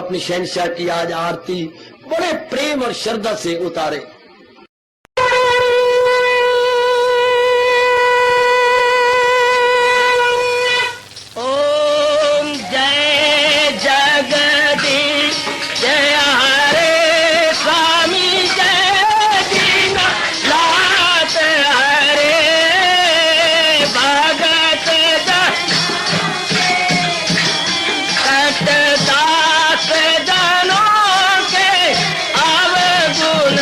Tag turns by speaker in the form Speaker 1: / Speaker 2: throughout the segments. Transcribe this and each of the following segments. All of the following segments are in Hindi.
Speaker 1: अपनी शहनशाह की आज आरती बड़े प्रेम और श्रद्धा से उतारे।
Speaker 2: ओम जय जगदीश जय हरे स्वामी जय दीनानाथ हरे भगत दास जनों के अवगुण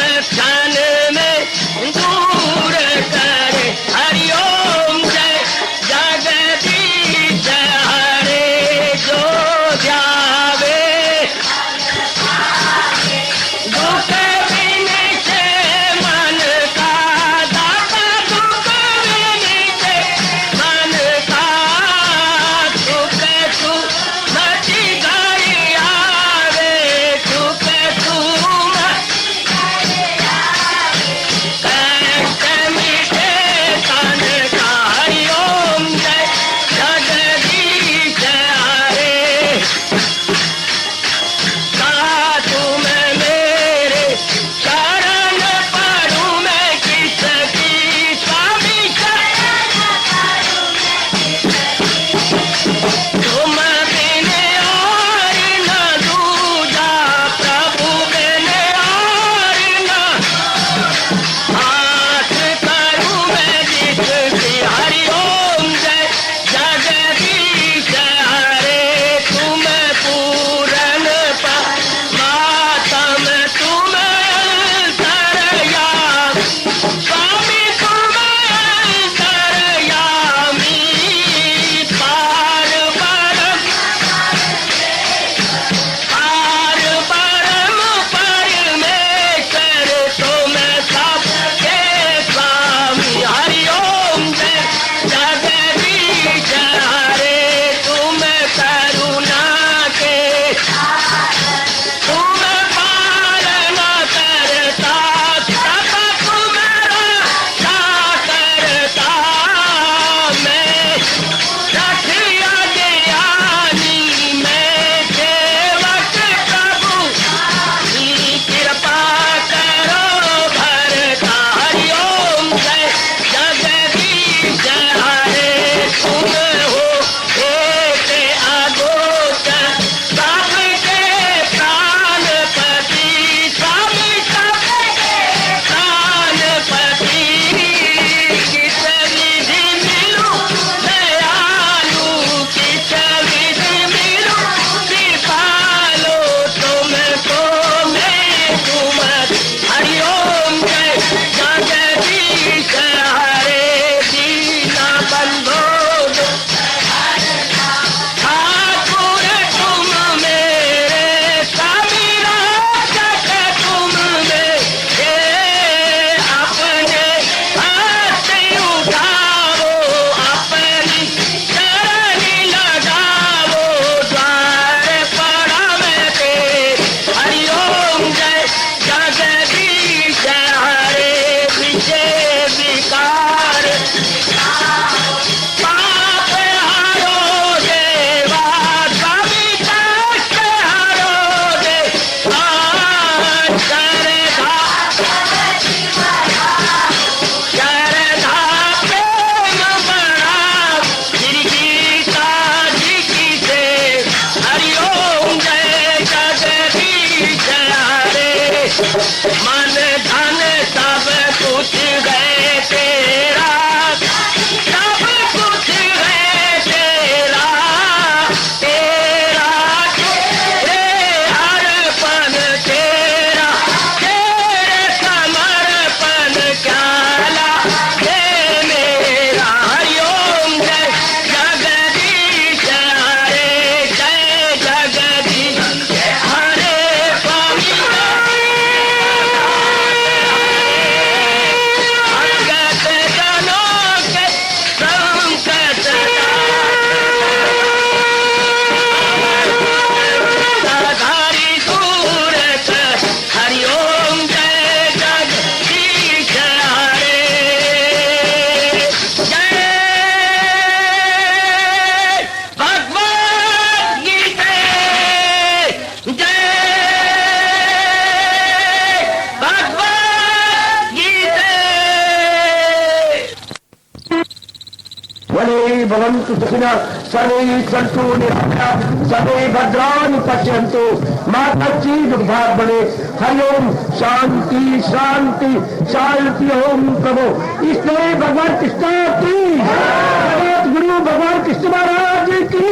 Speaker 1: भवन्तु सुखिनः सर्वे सन्तु निरामयाः सर्वे भद्राणि पश्यन्तु मा कश्चित् दुर्भाग् भवेत्। हरि ओम शांति शांति शांति। ओम प्रभु इसलिए भगवान कृष्ण की जगत गुरु भगवान कृष्ण महाराज की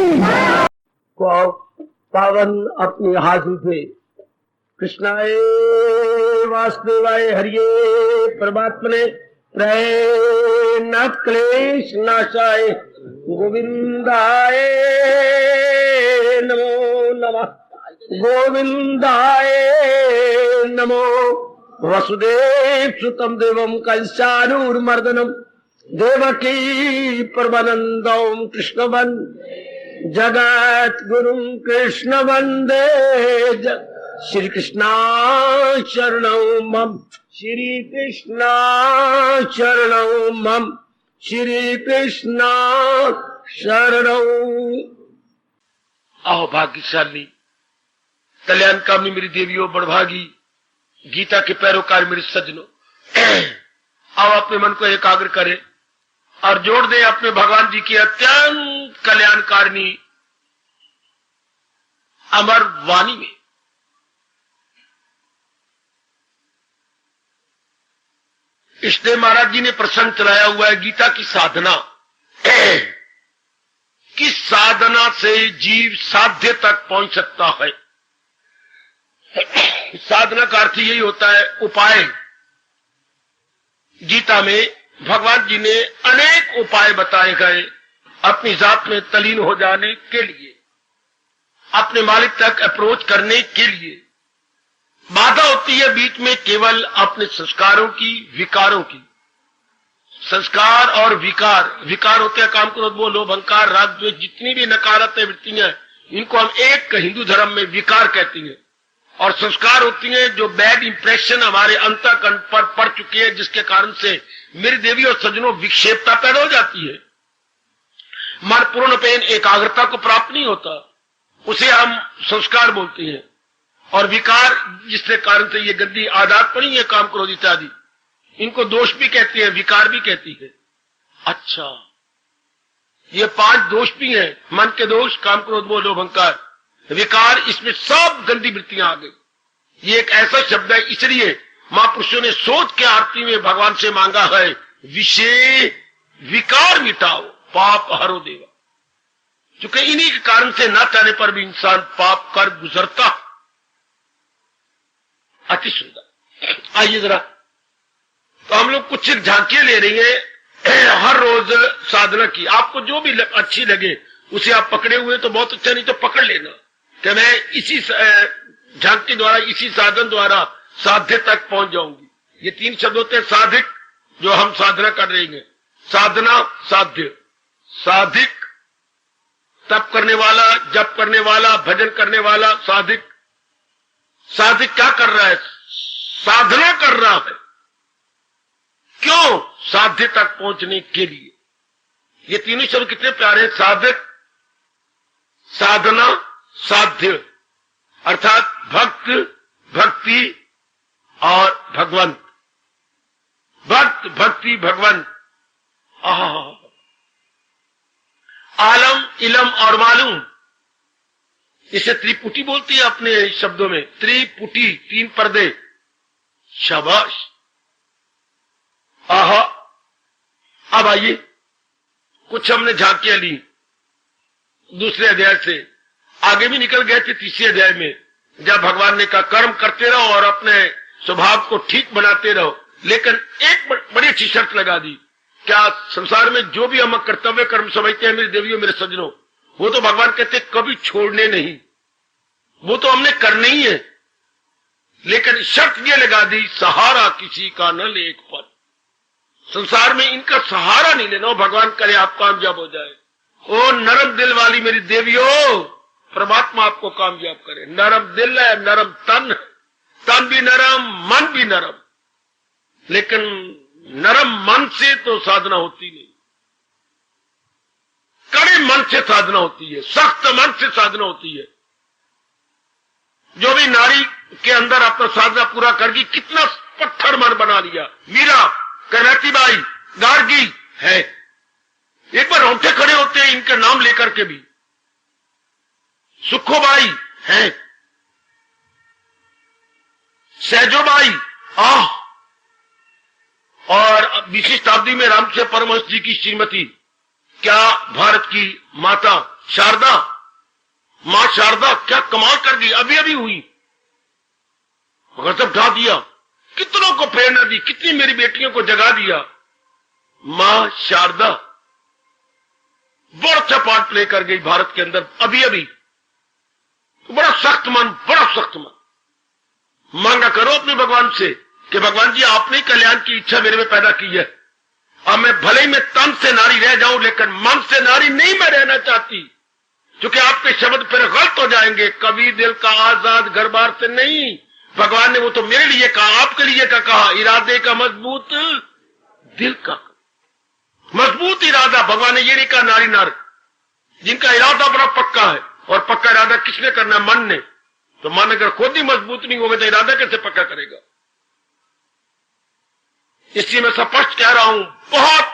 Speaker 1: पावन अपने हाथ उठे। कृष्णाय वासुदेवाय हरिये परमात्मने प्रय न क्लेश नाशाय गोविंदाय नमो नमः गोविंदाय नमो। वसुदेव सुतम देवम कंसानुर्मर्दनम देवकी परमानंदम कृष्ण जगत गुरु कृष्ण वंदे श्री कृष्णा शरणौ मम श्री कृष्णा शरणौ मम श्री कृष्णा शरणौ।
Speaker 3: आओ भाग्यशाली कल्याणकामी मेरी देवियों बड़भागी गीता के पैरोकार मेरे सज्जनों, आओ अपने मन को एकाग्र करें और जोड़ दें अपने भगवान जी की अत्यंत कल्याणकारिणी अमर वाणी में। इसलिए महाराज जी ने प्रसंग चलाया हुआ है गीता की साधना, किस साधना से जीव साध्य तक पहुंच सकता है। साधना का अर्थ यही होता है उपाय। गीता में भगवान जी ने अनेक उपाय बताए गए अपनी जात में तलीन हो जाने के लिए, अपने मालिक तक अप्रोच करने के लिए। बाधा होती है बीच में केवल अपने संस्कारों की, विकारों की। संस्कार और विकार, विकार होते हैं काम क्रोध मोह लोभ अहंकार राग द्वेष, जितनी भी नकारात्मक वृत्तियां इनको हम एक हिंदू धर्म में विकार कहते हैं। और संस्कार होती हैं जो बैड इंप्रेशन हमारे अंतःकरण पर पड़ चुकी है, जिसके कारण से मेरी देवी और सज्जनों विक्षेपता पैदा हो जाती है। मन पूर्ण पेन एकाग्रता को प्राप्त नहीं होता, उसे हम संस्कार बोलते हैं। और विकार जिसके कारण से ये गंदी आदत पड़ी है काम क्रोध इत्यादि, इनको दोष भी कहते हैं, विकार भी कहती है। अच्छा, ये 5 दोष भी हैं, मन के दोष, काम क्रोध मोह लोभ अहंकार, विकार, इसमें सब गंदी वृत्तियां आ गई। ये एक ऐसा शब्द है, इसलिए महापुरुषों ने सोच के आरती में भगवान से मांगा है विषय विकार मिटाओ पाप हरो देवा। क्योंकि इन्हीं के कारण से न चाहने पर भी इंसान पाप कर गुजरता। अति सुंदर। आइए जरा, तो हम लोग कुछ झांकियां ले रही हैं हर रोज साधना की। आपको जो भी अच्छी लगे उसे आप पकड़े हुए तो बहुत अच्छा, नहीं तो पकड़ लेना कि मैं इसी झांकी द्वारा, इसी साधन द्वारा साध्य तक पहुंच जाऊंगी। ये 3 शब्द होते हैं साधिक, जो हम साधना कर रहे हैं। साधना, साध्य। साधिक तप करने वाला, जप करने वाला, भजन करने वाला साधिक। साधिक क्या कर रहा है? साधना कर रहा है। क्यों? साध्य तक पहुंचने के लिए। ये तीनों शब्द कितने प्यारे हैं, साधक, साधना, साध्य, अर्थात भक्त, भक्ति और भगवंत। भक्त, भक्ति, भगवंत। आलम, इलम और मालूम, इसे त्रिपुटी बोलती है अपने शब्दों में। त्रिपुटी, 3 पर्दे। शाबाश। आहा, अब आइए, कुछ हमने झांकियां ली दूसरे अध्याय से, आगे भी निकल गए थे 3रे अध्याय में, जब भगवान ने कहा कर्म करते रहो और अपने स्वभाव को ठीक बनाते रहो। लेकिन एक बड़ी अच्छी शर्त लगा दी, क्या संसार में जो भी हम कर्तव्य कर्म समझते हैं मेरी देवियों मेरे सज्जनों, वो तो भगवान कहते कभी छोड़ने नहीं, वो तो हमने करने ही है। लेकिन शर्त ये लगा दी, सहारा किसी का न ले एक पल। संसार में इनका सहारा नहीं लेना, भगवान करे आप कामयाब हो जाए। ओ नरम दिल वाली मेरी देवियों, परमात्मा आपको कामयाब करे। नरम दिल है, नरम तन है, तन भी नरम, मन भी नरम। लेकिन नरम मन से तो साधना होती नहीं, कड़े मन से साधना होती है, सख्त मन से साधना होती है। जो भी नारी के अंदर अपना साधना पूरा करगी, कितना पत्थर मन बना लिया। मीरा, कहती बाई, गार्गी है, एक बार रोंगटे खड़े होते हैं इनका नाम लेकर के भी। सुखोबाई हैं, सहजोबाई और 20वीं शताब्दी में रामकृष्ण परमहंस जी की श्रीमती, क्या भारत की माता शारदा, मां शारदा क्या कमाल कर दी, अभी अभी हुई मगर सब ढा दिया। कितनों को प्रेरणा दी, कितनी मेरी बेटियों को जगा दिया। मां शारदा बहुत अच्छा पार्ट प्ले कर गई भारत के अंदर अभी अभी। तो बड़ा सख्त मन, बड़ा सख्त मन। मांगा करो अपने भगवान से कि भगवान जी आपने कल्याण की इच्छा मेरे में पैदा की है। अब मैं भले ही मैं तन से नारी रह जाऊं लेकिन मन से नारी नहीं मैं रहना चाहती, क्योंकि आपके शब्द फिर गलत हो जाएंगे। कभी दिल का आजाद घर बार से नहीं, भगवान ने वो तो मेरे लिए कहा, आपके लिए का कहा। इरादे का मजबूत दिल का मजबूत इरादा, भगवान ने ये नहीं कहा नारी नार। जिनका इरादा बड़ा पक्का है, और पक्का इरादा किसने करना है? मन ने। तो मन अगर खुद ही मजबूत नहीं होगा तो इरादा कैसे पक्का करेगा? इसलिए मैं स्पष्ट कह रहा हूं, बहुत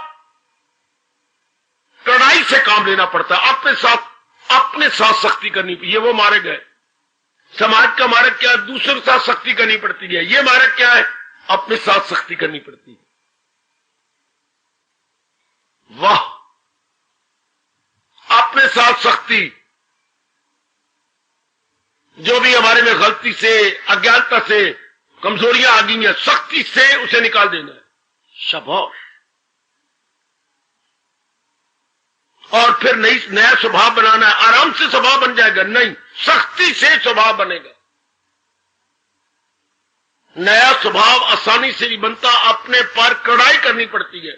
Speaker 3: कड़ाई से काम लेना पड़ता है। अपने साथ सख्ती करनी। ये वो मार्ग है। समाज का मार्ग क्या है? दूसरे के साथ सख्ती करनी पड़ती है। ये मार्ग क्या है? अपने साथ सख्ती करनी पड़ती है। वाह, अपने साथ सख्ती। जो भी हमारे में गलती से, अज्ञानता से कमजोरियां आ गई हैं, सख्ती से उसे निकाल देना है। शाबाश। और फिर नया स्वभाव बनाना है। आराम से स्वभाव बन जाएगा? नहीं, सख्ती से स्वभाव बनेगा। नया स्वभाव आसानी से नहीं बनता, अपने पर कड़ाई करनी पड़ती है,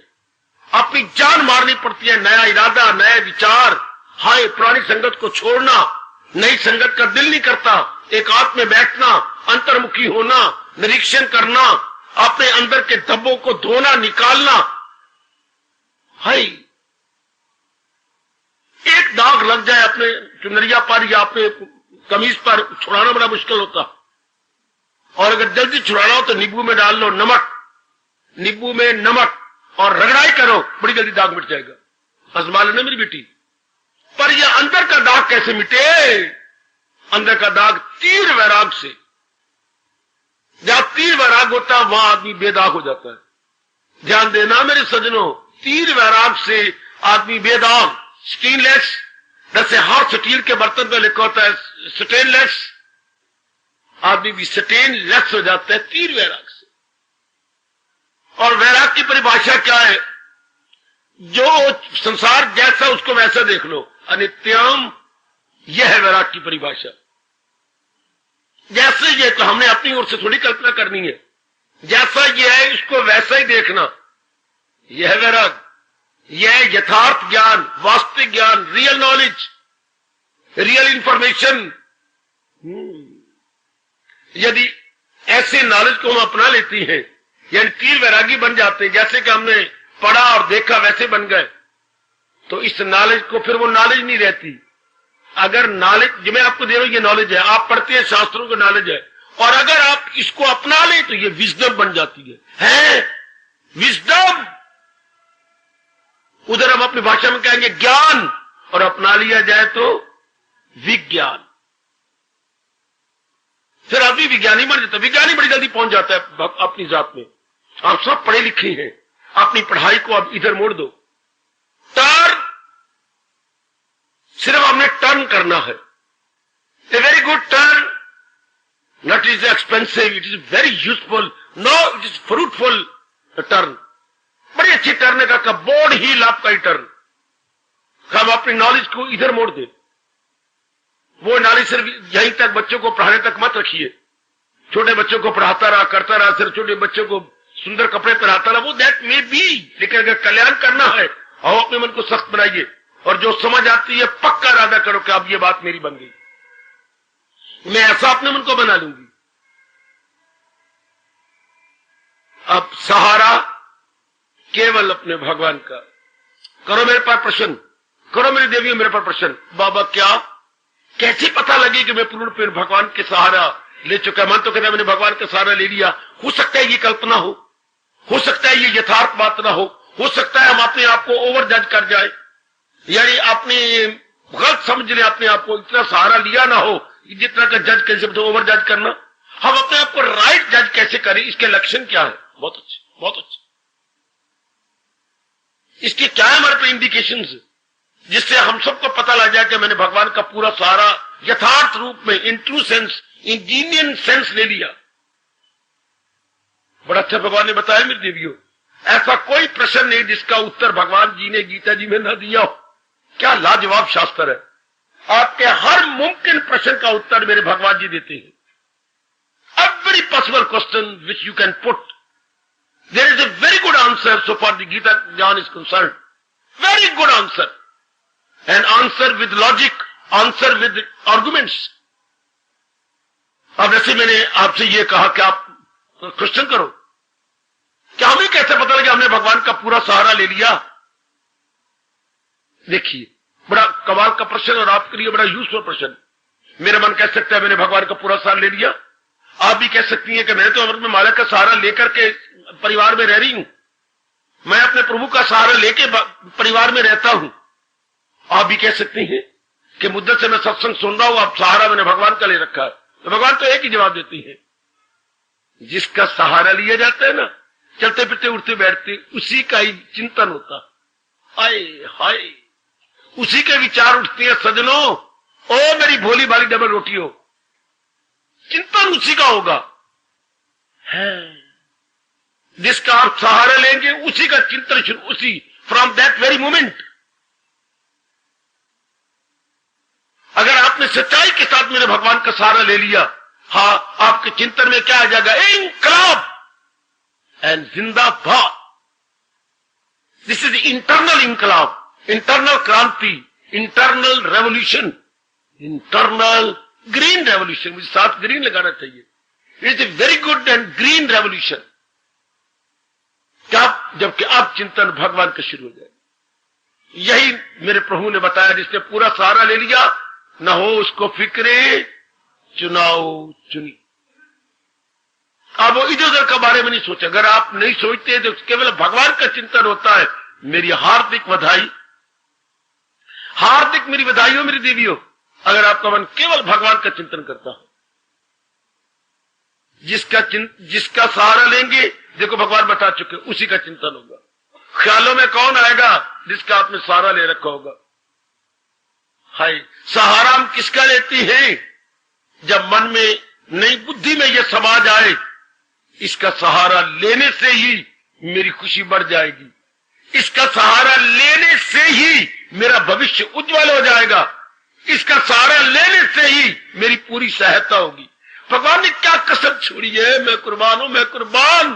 Speaker 3: अपनी जान मारनी पड़ती है। नया इरादा, नए विचार। हाय, पुरानी संगत को छोड़ना, नई संगत का दिल नहीं करता। एकांत में बैठना, अंतर्मुखी होना, निरीक्षण करना, अपने अंदर के धब्बों को धोना, निकालना। हाय, एक दाग लग जाए अपने चुनरिया पर या अपने कमीज पर, छुड़ाना बड़ा मुश्किल होता। और अगर जल्दी छुड़ाना हो तो नींबू में डाल लो नमक, नींबू में नमक और रगड़ाई करो, बड़ी जल्दी दाग मिट जाएगा। आजमा लेना मेरी बेटी। पर यह अंदर का दाग कैसे मिटे? अंदर का दाग तीर वैराग से। जहां तीर वैराग होता है वहां आदमी बेदाग हो जाता है। ध्यान देना मेरे सज्जनों, तीर वैराग से आदमी बेदाग। स्टेनलेस, जैसे हाथ स्टील के बर्तन पे लिखा होता है स्टेनलेस, आदमी भी स्टेनलेस हो जाता है तीर वैराग से। और वैराग की परिभाषा क्या है? जो संसार जैसा उसको वैसा देख लो, अनित्यम। यह है वैराग की परिभाषा। जैसे ये, तो हमने अपनी ओर से थोड़ी कल्पना करनी है। जैसा ये है इसको वैसा ही देखना, यह है वैराग। यह यथार्थ ज्ञान, वास्तविक ज्ञान, रियल नॉलेज, रियल इंफॉर्मेशन। यदि ऐसे नॉलेज को हम अपना लेती हैं, यानी तीर वैरागी बन जाते हैं, जैसे कि हमने पढ़ा और देखा वैसे बन गए, तो इस नॉलेज को फिर वो नॉलेज नहीं रहती। अगर नॉलेज, जो मैं आपको दे रहा हूं, ये नॉलेज है, आप पढ़ते हैं, शास्त्रों का नॉलेज है, और अगर आप इसको अपना ले तो ये विजडम बन जाती है विजडम। उधर हम अपनी भाषा में कहेंगे ज्ञान, और अपना लिया जाए तो विज्ञान। फिर आदमी विज्ञानी बन जाता है। विज्ञानी बड़ी जल्दी पहुंच जाता है अपनी जात में। आप सब पढ़े लिखे हैं, अपनी पढ़ाई को अब इधर मोड़ दो। टर्न, सिर्फ हमने टर्न करना है। A very good turn, not is expensive, it is very useful, no it is fruitful turn. बड़ी अच्छी टर्न है का बोर्ड ही लाभकारी टर्न। हम अपनी नॉलेज को इधर मोड़ दे। वो नॉलेज सिर्फ यहीं तक, बच्चों को पढ़ाने तक मत रखिए। छोटे बच्चों को पढ़ाता रहा, करता रहा, सिर्फ छोटे बच्चों को सुंदर कपड़े पहनाता रहा, वो दैट मे बी। लेकिन अगर कल्याण करना है, और अपने मन को सख्त बनाइए, और जो समझ आती है पक्का इरादा करो कि अब ये बात मेरी बन गई, मैं ऐसा अपने मन को बना लूंगी। अब सहारा केवल अपने भगवान का। करो मेरे पास प्रश्न, करो मेरी देवियों मेरे पास प्रश्न। बाबा क्या, कैसे पता लगे कि मैं पूर्ण भगवान के सहारा ले चुका? मन तो कहता है मैंने भगवान का सहारा ले लिया। हो सकता है ये कल्पना हो सकता है ये यथार्थ बात ना हो सकता है हम अपने आप को ओवर जज कर जाए, यानी अपनी गलत समझ ले, अपने आप को इतना सहारा लिया ना हो जितना का जज कैसे ओवर जज करना। हम अपने आप को राइट जज कैसे करें, इसके लक्षण क्या है? बहुत अच्छे, बहुत अच्छे। इसके क्या है हमारे पे इंडिकेशंस, जिससे हम सबको पता लग जाए कि मैंने भगवान का पूरा सहारा यथार्थ रूप में, in true sense, in जीनियन sense ले लिया। बड़ा अच्छा भगवान ने बताया मेरे देवियों, ऐसा कोई प्रश्न नहीं जिसका उत्तर भगवान जी ने गीता जी में न दिया हो। क्या लाजवाब शास्त्र है। आपके हर मुमकिन प्रश्न का उत्तर मेरे भगवान जी देते हैं। Every possible question which you can put, there is a very good answer so far the Gita Jnana is concerned. Very good answer. An answer with logic, answer with arguments. अब जैसे मैंने आपसे ये कहा कि आप क्वेश्चन करो, क्या हमें कैसे पता लगे हमने भगवान का पूरा सहारा ले लिया? देखिए, बड़ा कमाल का प्रश्न और आपके लिए बड़ा यूजफुल प्रश्न। मेरा मन कह सकता है मैंने भगवान का पूरा सहारा ले लिया। आप भी कह सकती हैं कि मैंने तो अमृत में माला का सहारा लेकर के परिवार में रह रही हूं, मैं अपने प्रभु का सहारा लेके परिवार में रहता हूं। आप भी कह सकती हैं कि मुद्दत से मैं सत्संग सुन रहा हूं, अब सहारा मैंने भगवान का ले रखा है। तो भगवान तो एक ही जवाब देती है, जिसका सहारा लिया जाता है ना, चलते फिरते उठते बैठते उसी का ही चिंतन होता। हाय हाय, उसी के विचार उठते हैं सजनों। ओ मेरी भोली भाली डबल रोटी हो, चिंतन उसी का होगा है। जिसका आप सहारा लेंगे उसी का चिंतन शुरू, उसी फ्रॉम दैट वेरी मोमेंट। अगर आपने सच्चाई के साथ मेरे भगवान का सहारा ले लिया, हाँ, आपके चिंतन में क्या आ जाएगा? इंकलाब एंड जिंदाबाद। This is internal Inquilab, internal क्रांति, internal revolution, internal green revolution. मुझे साथ ग्रीन लगाना चाहिए। It is a very good and green revolution. क्या जबकि अब चिंतन भगवान का शुरू हो जाए। यही मेरे प्रभु ने बताया, जिसने पूरा सहारा ले लिया न हो उसको फिक्रे चुनाव चुनी। अब वो इधर उधर के बारे में नहीं सोचा। अगर आप नहीं सोचते तो केवल भगवान का चिंतन होता है, मेरी हार्दिक बधाई, हार्दिक मेरी बधाई हो मेरी देवियों। अगर आपका मन केवल भगवान का चिंतन करता हो, जिसका सहारा लेंगे, देखो भगवान बता चुके, उसी का चिंतन होगा। ख्यालों में कौन आएगा? जिसका आपने सहारा ले रखा होगा। हाय, सहारा हम किसका लेती हैं? जब मन में नई बुद्धि में यह समा जाए, इसका सहारा लेने से ही मेरी खुशी बढ़ जाएगी, इसका सहारा लेने से ही मेरा भविष्य उज्जवल हो जाएगा, इसका सहारा लेने से ही मेरी पूरी सहायता होगी। भगवान ने क्या कसम छोड़ी है, मैं कुर्बान हूं, मैं कुर्बान।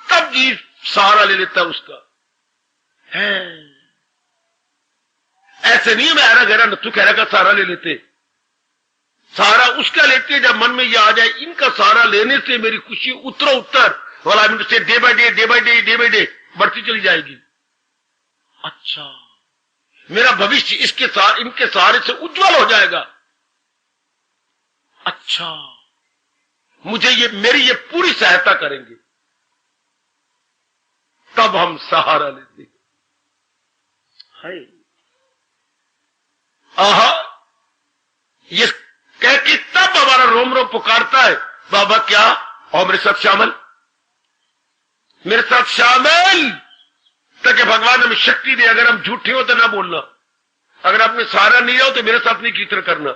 Speaker 3: तब जी सहारा ले लेता उसका है। ऐसे नहीं मैं हरा गहरा नत्थु खैरा का सहारा ले लेते। सहारा उसका लेते जब मन में यह आ जाए, इनका सहारा लेने से मेरी खुशी उत्तरो उत्तर वाला से day by day, day by day, day by day बढ़ती चली जाएगी। अच्छा, मेरा भविष्य इनके सहारे से उज्जवल हो जाएगा। अच्छा, मुझे मेरी ये पूरी सहायता करेंगे। तब हम सहारा लेते हैं। आहा, ये कह के तब हमारा रोम रोम पुकारता है, बाबा क्या और मेरे साथ शामिल, मेरे साथ शामिल, ताकि भगवान हमें शक्ति दे। अगर हम झूठे हो तो ना बोलना, अगर आपने सहारा नहीं हो तो मेरे साथ नहीं कीर्तन करना,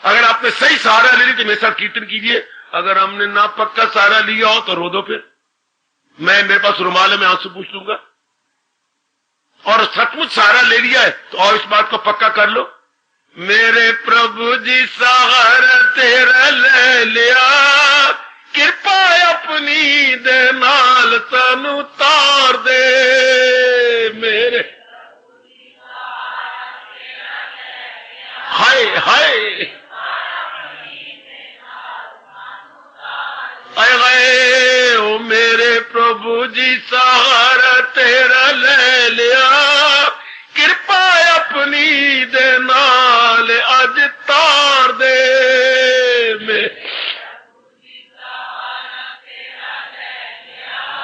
Speaker 3: अगर आपने सही सहारा ले ली तो मेरे साथ कीर्तन कीजिए। अगर हमने ना पक्का सहारा लिया हो तो रो दो, फिर मेरे पास रुमाल है, मैं आंसू पूछ लूंगा। और सचमुच सहारा ले लिया है तो और इस बात को पक्का कर लो, मेरे प्रभु जी सहारा तेरा ले लिया, कृपा अपनी दे नाल तनु तार दे। मेरे हाय हाय हाय हाय, ओ मेरे प्रभु जी सहारा तेरा ले लिया, कृपा अपनी दे नाल अज तार दे।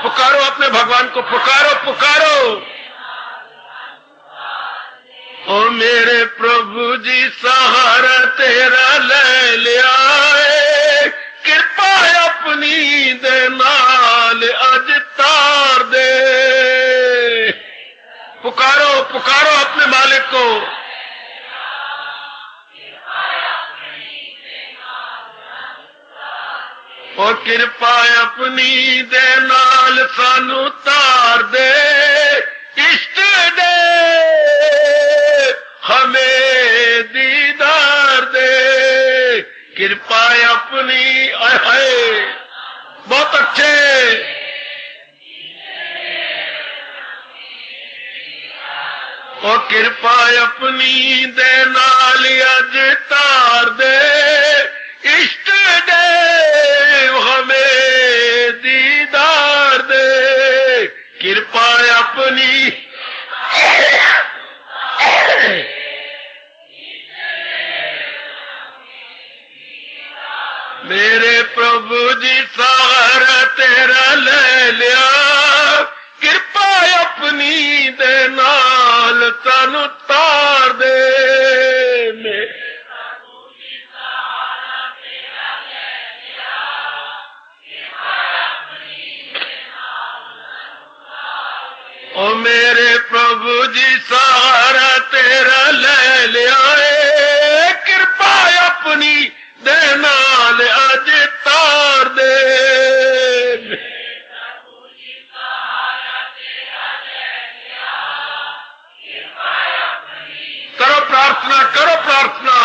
Speaker 3: पुकारो अपने भगवान को, पुकारो पुकारो। ओ मेरे प्रभु जी सहारा तेरा ले लिया है, कृपा अपनी दे नाल अज तार दे। पुकारो पुकारो अपने मालिक को। और कृपा अपनी दे नाल सानू तार दे, इष्ट दे हमें दीदार दे। कृपा अपनी है बहुत अच्छे। और कृपा अपनी दे नाल अज तार दे, इष्ट दे हमें दीदार दे। कृपा अपनी मेरे प्रभु जी सहारा तेरा ले लिया, कृपा अपनी दे नाल सानू तार दे। ओ मेरे प्रभु जी सहारा तेरा ले लिया है, कृपा अपनी दे नाल अज तार दे। करो प्रार्थना करो प्रार्थना।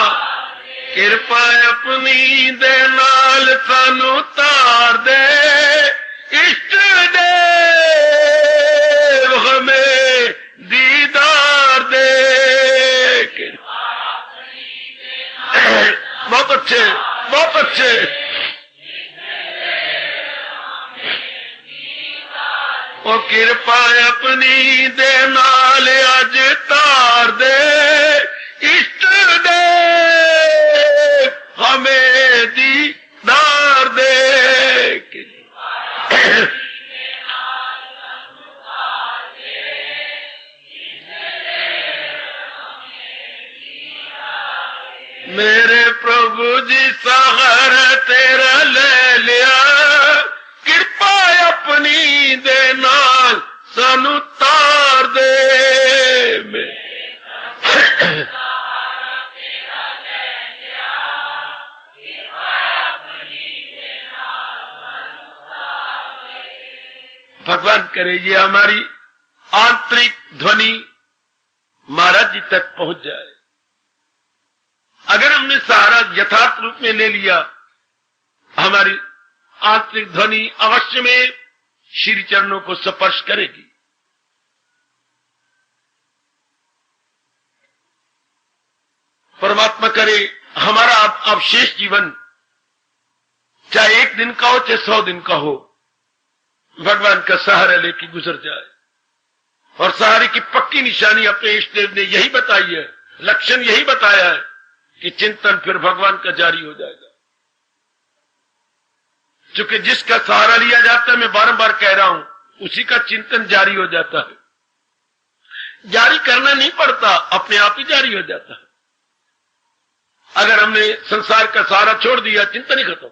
Speaker 3: कृपा अपनी दे नाल सानू तार दे, इष्ट दे हमें दीदार दे। बहुत अच्छे बहुत अच्छे। ओ कृपा अपनी दे नाल अज तार दे, इष्ट दे हमें दीदार दे। मेरे प्रभु जी सहारा तेरा ले लिया, कृपा अपनी दे नाल सानू तार दे। भगवान करे ये हमारी आंतरिक ध्वनि महाराज जी तक पहुंच जाए। अगर हमने सहारा यथार्थ रूप में ले लिया, हमारी आंतरिक ध्वनि अवश्य में श्री चरणों को स्पर्श करेगी। परमात्मा करे हमारा अवशेष जीवन चाहे 1 दिन का हो चाहे 100 दिन का हो, भगवान का सहारा लेके गुजर जाए। और सहारे की पक्की निशानी अपने इष्ट देव ने यही बताई है, लक्षण यही बताया है कि चिंतन फिर भगवान का जारी हो जाएगा। क्योंकि जिसका सहारा लिया जाता है, मैं बारंबार कह रहा हूं, उसी का चिंतन जारी हो जाता है। जारी करना नहीं पड़ता, अपने आप ही जारी हो जाता है। अगर हमने संसार का सहारा छोड़ दिया, चिंतन ही खत्म।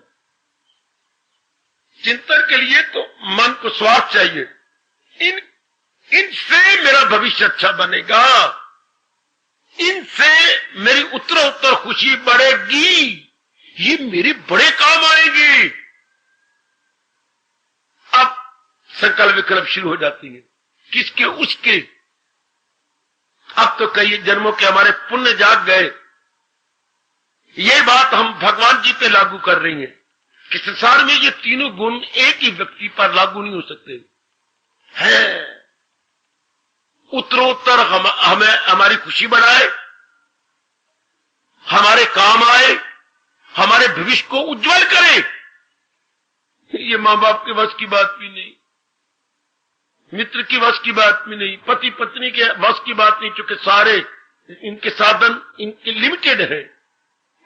Speaker 3: चिंतन के लिए तो मन को स्वास्थ्य चाहिए। इनसे मेरा भविष्य अच्छा बनेगा, इनसे मेरी उत्तरोत्तर खुशी बढ़ेगी, ये मेरे बड़े काम आएगी। अब संकल्प विकल्प शुरू हो जाती है, किसके उसके। अब तो कई जन्मों के हमारे पुण्य जाग गए। ये बात हम भगवान जी पे लागू कर रही हैं कि संसार में ये तीनों गुण एक ही व्यक्ति पर लागू नहीं हो सकते हैं। उत्तरोत्तर हमें हमारी खुशी बढ़ाए, हमारे काम आए, हमारे भविष्य को उज्जवल करे। ये मां बाप के वश की बात भी नहीं, मित्र की वश की बात भी नहीं, पति पत्नी के वश की बात नहीं। क्योंकि सारे इनके साधन इनके लिमिटेड है,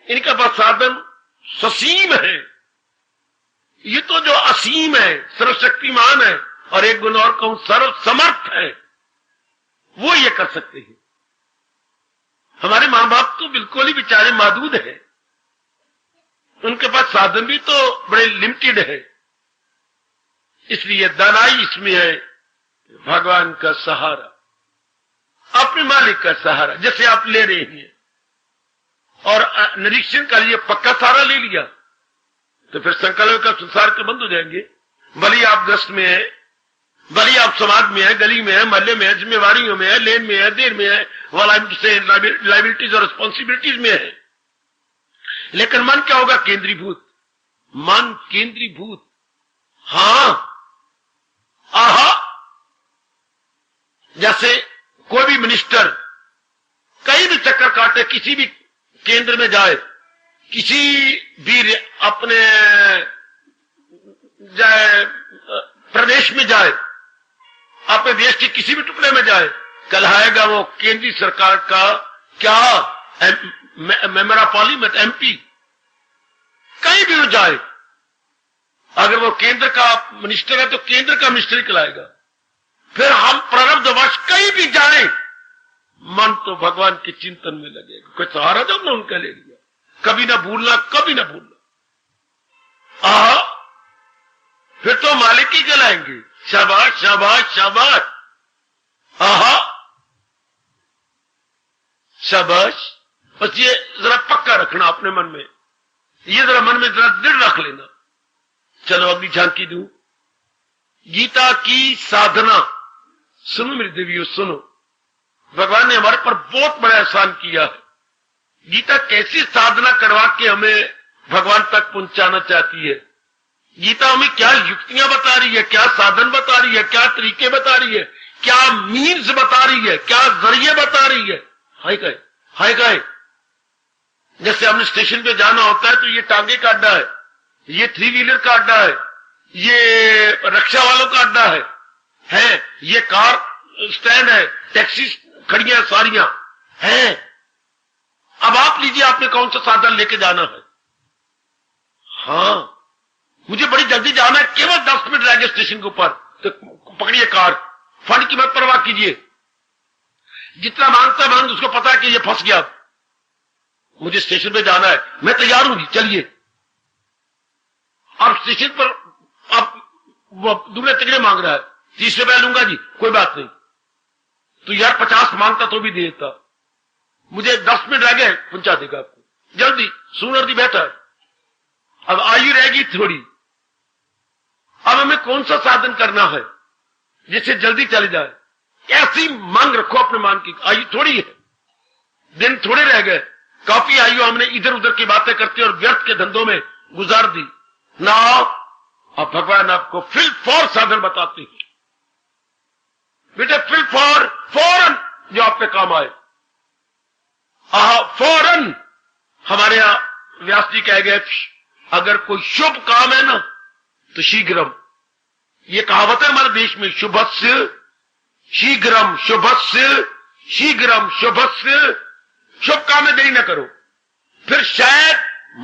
Speaker 3: इनका बस साधन ससीम है। ये तो जो असीम है, सर्वशक्तिमान है, और एक गुण और कहूं सर्व समर्थ है, वो ये कर सकते हैं। हमारे माँ बाप तो बिल्कुल ही बेचारे मादूद हैं, उनके पास साधन भी तो बड़े लिमिटेड है। इसलिए दानाई इसमें है भगवान का सहारा, अपने मालिक का सहारा जैसे आप ले रहे हैं, और निरीक्षण का लिए पक्का सहारा ले लिया तो फिर संकल्प का संसार के बंद हो जाएंगे। भले ही आप दस्त में है, भले ही आप समाज में है, गली में है, मोहल्ले में है, जिम्मेवारियों में है, लेन में है, देर में है, लाइबिलिटीज और रिस्पॉन्सिबिलिटीज में है, लेकिन मन क्या होगा? केंद्रीभूत। मन केंद्रीभूत। हाँ, आहा, जैसे कोई भी मिनिस्टर कहीं भी चक्कर काटे, किसी भी केंद्र में जाए, किसी भी अपने जाए प्रदेश में जाए, अपने देश के किसी भी टुकड़े में जाए, कहलाएगा वो केंद्रीय सरकार का क्या मेंबर ऑफ पार्लियामेंट, एमपी। कहीं भी वो जाए, अगर वो केंद्र का मिनिस्टर है तो केंद्र का मिनिस्टर ही कहलाएगा। फिर हम प्रारब्धवश कहीं भी जाए, मन तो भगवान के चिंतन में लगेगा। कोई सहारा जब ना उनका ले लिया, कभी ना भूलना, कभी ना भूलना। फिर तो मालिक ही कहलाएंगे। शाबाश शाबाश शाबाश, आहा शाबाश। बस ये जरा पक्का रखना अपने मन में, ये जरा मन में जरा दृढ़ रख लेना। चलो अगली झांकी दूं। गीता की साधना सुनो मेरी देवियों, सुनो। भगवान ने हमारे पर बहुत बड़ा एहसान किया है। गीता कैसी साधना करवा के हमें भगवान तक पहुंचाना चाहती है। गीता हमें क्या युक्तियां बता रही है, क्या साधन बता रही है, क्या तरीके बता रही है, क्या मीन्स बता रही है, क्या जरिए बता रही है। हाय कहे, हाय कहे। जैसे हमने स्टेशन पे जाना होता है तो ये टांगे का अड्डा है, ये 3 व्हीलर का अड्डा है, ये रिक्शा वालों का अड्डा है, ये कार स्टैंड है, टैक्सी खड़ियां सारियां हैं। अब आप लीजिए, आपने कौन सा साधन लेके जाना है। हाँ, मुझे बड़ी जल्दी जाना है, केवल 10 मिनट रह गए स्टेशन के ऊपर, तो पकड़िए कार, फंड की मत परवाह कीजिए, जितना मांगता मांग, उसको पता है कि ये फंस गया, मुझे स्टेशन पे जाना है, मैं तैयार हूं जी, चलिए। अब स्टेशन पर आप वो दुबले तिगड़े मांग रहा है, 30 रुपया लूंगा जी, कोई बात नहीं। तो यार 50 मांगता तो भी दे देता, मुझे 10 मिनट रह गए, पहुंचा देगा आपको जल्दी, सूनर दी बेटर। अब आयु रहेगी थोड़ी, अब हमें कौन सा साधन करना है जिससे जल्दी चले जाए। ऐसी मांग रखो अपने मान की, आयु थोड़ी है, दिन थोड़े रह गए, काफी आयु हमने इधर उधर की बातें करते और व्यर्थ के धंधों में गुजार दी ना। अब भगवान आपको फिल फॉर साधन बताते हैं, बेटे फिल फॉर, फौरन जो आप पे काम आए। फौरन। हमारे यहां व्यास जी कह गए, अगर कोई शुभ काम है ना तो शीघ्रम, ये कहावत है हमारे देश में, शुभस्य शीघ्रम, शुभस्य शीघ्रम, शुभस्य। शुभ काम में देरी ना करो, फिर शायद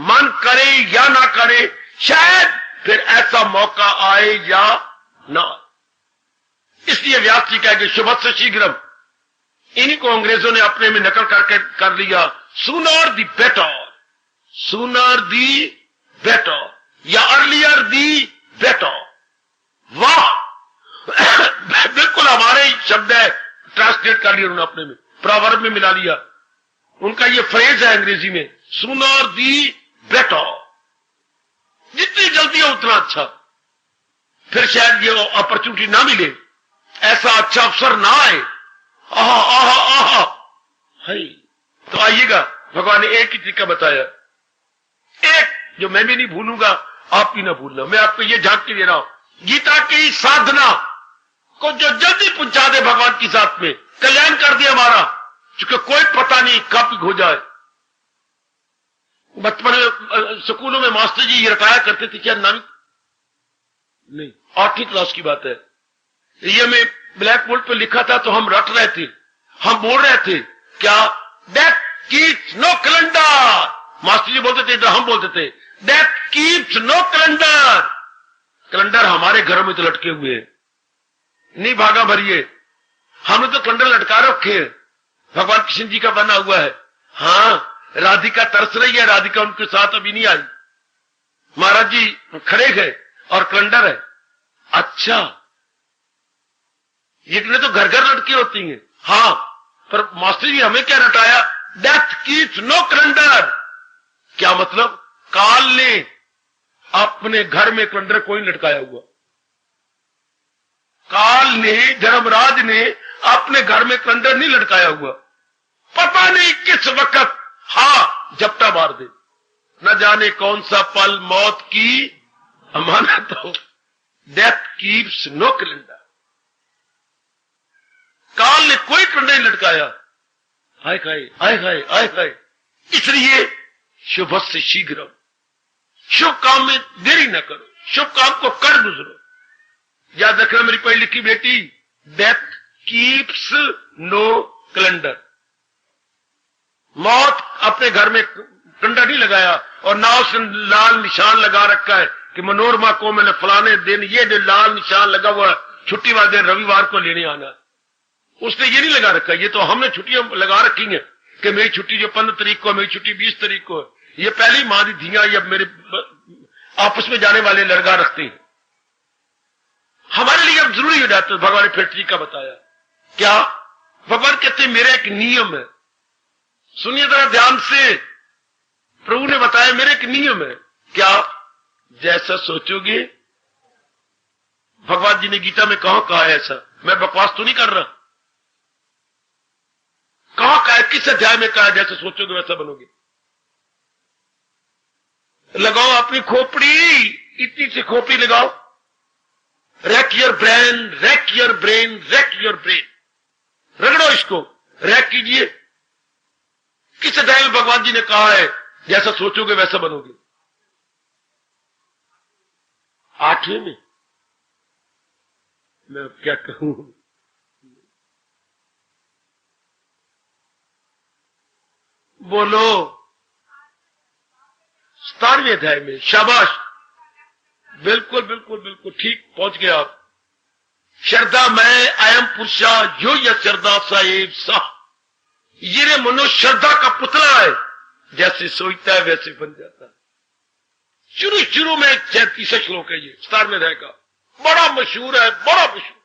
Speaker 3: मन करे या ना करे, शायद फिर ऐसा मौका आए या ना। इसलिए व्यास जी कह गए शुभस्य शीघ्रम। इन्हीं को अंग्रेजों ने अपने में नकल करके कर लिया, सूनर दी बेटर, सूनर दी बेटर या अर्लियर दी बेटर। वाह, बिल्कुल हमारे ही शब्द है, ट्रांसलेट कर लिया उन्होंने अपने में, प्रॉवर्ब में मिला लिया। उनका ये फ्रेज है अंग्रेजी में, सूनर दी बेटर। जितनी जल्दी हो उतना अच्छा, फिर शायद ये अपॉर्चुनिटी ना मिले, ऐसा अच्छा अवसर ना आए। आहा आहा आहा, हाय। तो आइएगा, भगवान ने एक ही तरीका बताया, एक जो मैं भी नहीं भूलूंगा, आप भी ना भूलना। मैं आपको ये झांक के दे रहा हूं, गीता की साधना को जो जल्दी पहुंचा दे भगवान की साथ में, कल्याण कर दिया हमारा, क्योंकि कोई पता नहीं कब हो जाए। बचपन में स्कूलों में मास्टर जी ये रटाया करते थे, क्या नाम नहीं, 8वीं क्लास की बात है, ये में ब्लैक बोर्ड पे लिखा था तो हम रट रहे थे, हम बोल रहे थे क्या, death keeps no calendar. Master ji बोलते थे, हम बोलते थे death keeps no calendar. Calendar हमारे घरों में तो लटके हुए हैं, नहीं भागा भरिए, हमने तो कैलेंडर लटका रखे हैं, भगवान कृष्ण जी का बना हुआ है। हाँ, राधिका तरस रही है, राधिका उनके साथ अभी नहीं आई। महाराज जी खड़े गए और कैलेंडर है। अच्छा, ये तो घर घर लड़की होती हैं। हाँ, पर मास्टर जी हमें क्या रटाया, डेथ कीप्स नो कैलेंडर। क्या मतलब, काल ने अपने घर में कैलेंडर कोई लटकाया हुआ। काल ने, धर्मराज ने अपने घर में कैलेंडर नहीं लटकाया हुआ। पता नहीं किस वक्त हाँ झपटा मार दे, न जाने कौन सा पल मौत की अमानत हो। Death keeps no calendar. काल ने कोई कैलेंडर नहीं लटकाया। आए खाए आए खाए आए खाए। इसलिए शुभ से शीघ्र, शुभ काम में देरी न करो, शुभ काम को कर गुजरो। याद रखना मेरी पढ़ी लिखी बेटी, डेथ कीप्स नो कैलेंडर। मौत अपने घर में कैलेंडर नहीं लगाया और ना उसने लाल निशान लगा रखा है कि मनोरमा को मैंने फलाने दिन ये जो लाल निशान लगा हुआ छुट्टी वाले दिन रविवार को लेने आना। उसने ये नहीं लगा रखा। ये तो हमने छुट्टियां लगा रखी हैं कि मेरी छुट्टी जो 15 तारीख को, मेरी छुट्टी 20 तारीख को। ये पहली माँ दी धियां ये मेरे आपस में जाने वाले लगा रखते हैं। हमारे लिए अब जरूरी हो जाता है। भगवान ने फिर तरीका बताया। क्या? भगवान कहते मेरा एक नियम है, सुनिए जरा ध्यान से। प्रभु ने बताया मेरे एक नियम है। क्या? जैसा सोचोगे। भगवान जी ने गीता में कहा है ऐसा? मैं बकवास तो नहीं कर रहा। कहा है, किस अध्याय में कहा, जैसा सोचोगे वैसा बनोगे। लगाओ अपनी खोपड़ी, इतनी सी खोपड़ी लगाओ। Rack your brain, rack your brain, rack your brain. रगड़ो इसको, रैक कीजिए। किस अध्याय में भगवान जी ने कहा है जैसा सोचोगे वैसा बनोगे? 8वें में। मैं अब क्या कहूं। बोलो। 17वें अध्याय में। शाबाश, बिल्कुल बिल्कुल बिल्कुल ठीक पहुंच गए आप। श्रद्धा मैं अयम पुरुषा यो या श्रद्धा साहेब सा। ये मनुष्य श्रद्धा का पुतला है, जैसे सोचता है वैसे बन जाता है। शुरू में 36 श्लोक है ये 17वें अध्याय का, बड़ा मशहूर है, बड़ा मशहूर।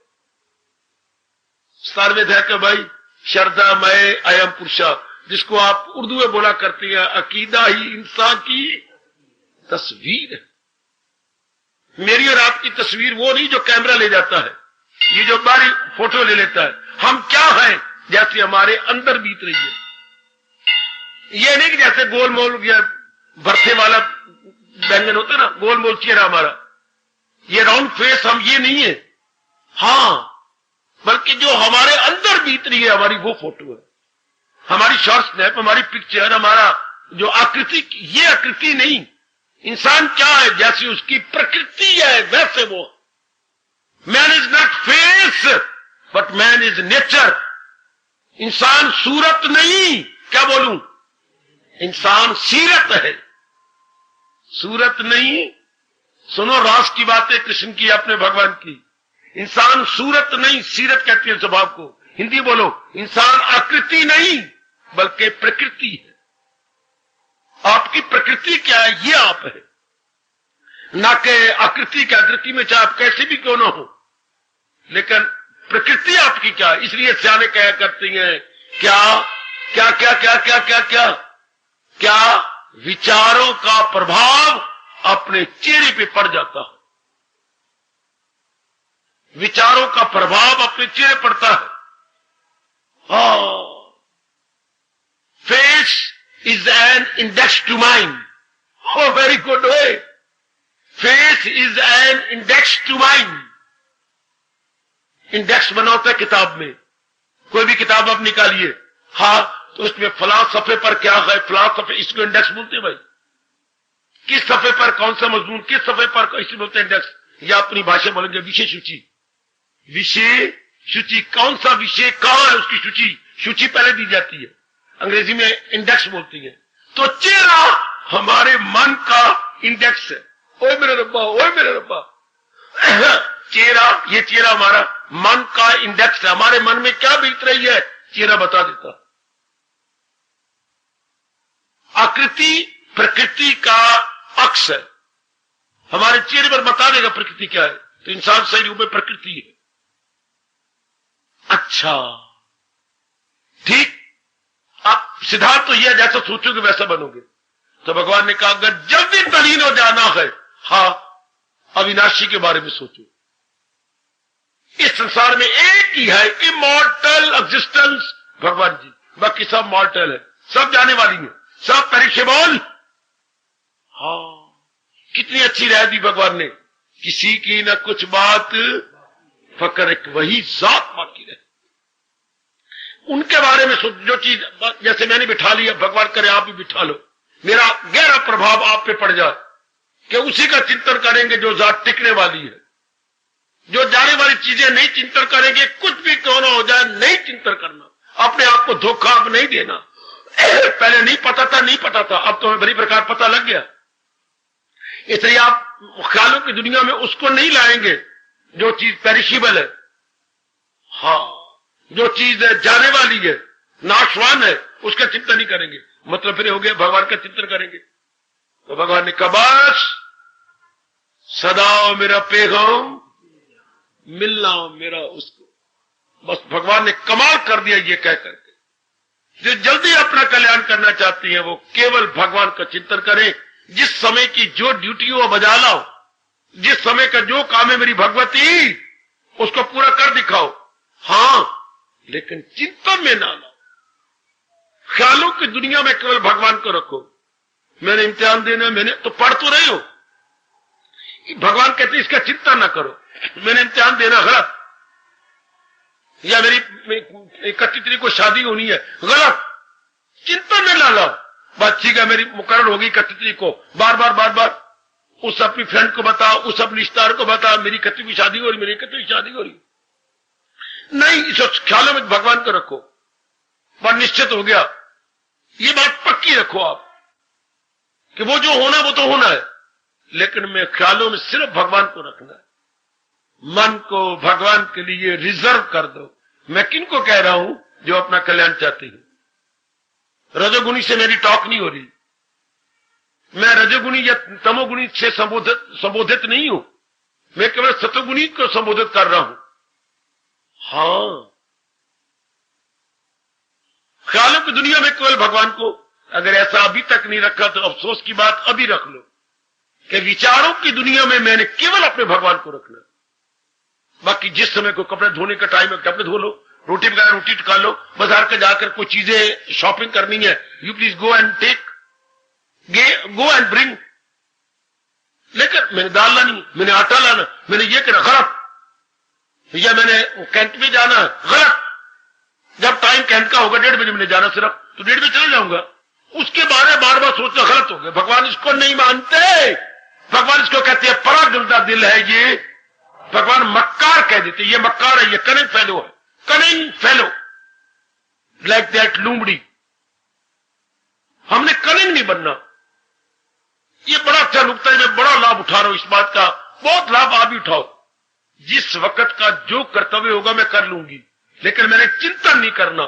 Speaker 3: 17वें अध्याय का भाई, श्रद्धा मैं अयम पुरुषा, जिसको आप उर्दू में बोला करती हैं अकीदा ही इंसान की तस्वीर है। मेरी और आपकी तस्वीर वो नहीं जो कैमरा ले जाता है, ये जो बारी फोटो ले लेता है। हम क्या हैं जैसे हमारे अंदर बीत रही है। ये नहीं कि जैसे गोलमोल या भरते वाला व्यंजन होता है ना, गोलमोल चेहरा हमारा, ये राउंड फेस, हम ये नहीं है। हाँ, बल्कि जो हमारे अंदर बीत रही है हमारी वो फोटो है। हमारी शॉर्ट स्नैप, हमारी पिक्चर, हमारा जो आकृति, ये आकृति नहीं। इंसान क्या है, जैसी उसकी प्रकृति है वैसे वो। Man is not face but man is nature. इंसान सूरत नहीं, क्या बोलूं, इंसान सीरत है, सूरत नहीं। सुनो रास की बातें कृष्ण की, अपने भगवान की। इंसान सूरत नहीं, सीरत कहती है स्वभाव को। हिंदी बोलो, इंसान आकृति नहीं बल्कि प्रकृति है। आपकी प्रकृति क्या है, ये आप है, ना कि आकृति की। आकृति में चाहे आप कैसे भी क्यों ना हो, लेकिन प्रकृति आपकी क्या है। इसलिए सियाने कहा करती हैं क्या क्या क्या क्या क्या क्या क्या क्या विचारों का प्रभाव अपने चेहरे पे पड़ जाता है। विचारों का प्रभाव अपने चेहरे पड़ता है। Face is an index to mind. Oh, very good way. Face is an index to mind. Index बना होता है किताब में। कोई भी किताब आप निकालिए, हाँ, तो उसमें फला सफे पर क्या है, फला सफे, इसको इंडेक्स बोलते हैं भाई। किस सफे पर कौन सा मजमून, किस सफे पर, इसे बोलते हैं इंडेक्स। या अपनी भाषा बोलेंगे विषय सूची। विषय सूची, कौन सा विषय कहां है, उसकी सूची। सूची पहले दी जाती है, अंग्रेजी में इंडेक्स बोलती है। तो चेहरा हमारे मन का इंडेक्स है। ओए मेरे रब्बा, ओए मेरे रब्बा। चेहरा, ये चेहरा हमारा मन का इंडेक्स है। हमारे मन में क्या बीत रही है, चेहरा बता देता। आकृति प्रकृति का अक्स है। हमारे चेहरे पर बता देगा प्रकृति क्या है, तो इंसान सही रूप में प्रकृति है। अच्छा ठीक, आप सिद्धांत तो यह जैसा सोचोगे वैसा बनोगे। तो भगवान ने कहा अगर जल्दी तलीन हो जाना है, हाँ अविनाशी के बारे में सोचो। इस संसार में एक ही है इमॉर्टल एग्जिस्टेंस, भगवान जी, बाकी सब मॉर्टल है, सब जाने वाली है, सब पेरिशेबल। हाँ कितनी अच्छी राय दी भगवान ने, किसी की न कुछ बात फकर एक वही जात बाकी रहे। उनके बारे में सोच, जो चीज जैसे मैंने बिठा लिया, भगवान करे आप भी बिठा लो, मेरा गहरा प्रभाव आप पे पड़ जाए कि उसी का चिंतन करेंगे जो जात टिकने वाली है। जो जाने वाली चीजें नहीं चिंतन करेंगे, कुछ भी क्यों ना हो जाए नहीं चिंतन करना, अपने आप को धोखा अब नहीं देना। पहले नहीं पता था, अब तो हमें बड़ी प्रकार पता लग गया। इसलिए आप ख्यालों की दुनिया में उसको नहीं लाएंगे जो चीज पेरिशेबल है। हाँ जो चीज जाने वाली है, नाशवान है, उसका चिंतन नहीं करेंगे। मतलब फिर हो गया भगवान का चिंतन करेंगे। तो भगवान ने कहा बस सदा मेरा पैगाम मिलना मेरा उसको, बस भगवान ने कमाल कर दिया ये कह करके। जो जल्दी अपना कल्याण करना चाहती हैं वो केवल भगवान का चिंतन करें। जिस समय की जो ड्यूटी हो बजा लाओ, जिस समय का जो काम है मेरी भगवती उसको पूरा कर दिखाओ। हाँ लेकिन चिंतन में ना लाओ, ख्यालों की दुनिया में केवल भगवान को रखो। मैंने इम्तिहान देना, मैंने तो पढ़ तो रहे हो, भगवान कहते इसका चिंता ना करो। मैंने इम्तिहान देना गलत, या मेरी 31 को शादी होनी है गलत, चिंतन में ना लाओ। बात ठीक है मेरी मुकर्रर होगी 31 को, बार बार उस अपनी फ्रेंड को बताओ, उस अपने रिश्तेदार को बताओ मेरी 31 की शादी हो रही, मेरी 31 की शादी हो रही। नहीं, इस ख्यालों में भगवान को रखो, पर निश्चित हो गया। ये बात पक्की रखो आप कि वो जो होना वो तो होना है, लेकिन मैं ख्यालों में सिर्फ भगवान को रखना है। मन को भगवान के लिए रिजर्व कर दो। मैं किनको कह रहा हूं? जो अपना कल्याण चाहती हूं। रजोगुणी से मेरी टॉक नहीं हो रही, मैं रजोगुणी या तमोगुणी से संबोधित नहीं हूं, मैं केवल सतोगुणी को संबोधित कर रहा हूं। हाँ ख्यालों की दुनिया में केवल भगवान को, अगर ऐसा अभी तक नहीं रखा तो अफसोस की बात अभी रख लो कि विचारों की दुनिया में मैंने केवल अपने भगवान को रखना। बाकी जिस समय को कपड़े धोने का टाइम है कपड़े धो लो, रोटी पकाना रोटी टका लो, बाजार के जाकर कोई चीजें शॉपिंग करनी है, you please go and take, go and bring. लेकिन मैंने दाल लानी, मैंने आटा लाना, मैंने ये करना गलत, या मैंने कैंट में जाना गलत। जब टाइम कैंट का होगा 1:30 बजे मैंने जाना सिर्फ, तो 1:30 बजे चले जाऊंगा। उसके बारे बार बार सोचना गलत हो गया। भगवान इसको नहीं मानते, भगवान इसको कहते हैं बड़ा गंदा दिल है ये। भगवान मक्कार कह देते, ये मक्कार है, ये कनिंग फेलो है, कनिंग फेलो लाइक दैट लूमड़ी। हमने कनिंग नहीं बनना। ये बड़ा अच्छा नुकता है, मैं बड़ा लाभ उठा रहा हूं इस बात का, बहुत लाभ आप भी उठाओ। जिस वक्त का जो कर्तव्य होगा मैं कर लूंगी, लेकिन मैंने चिंतन नहीं करना।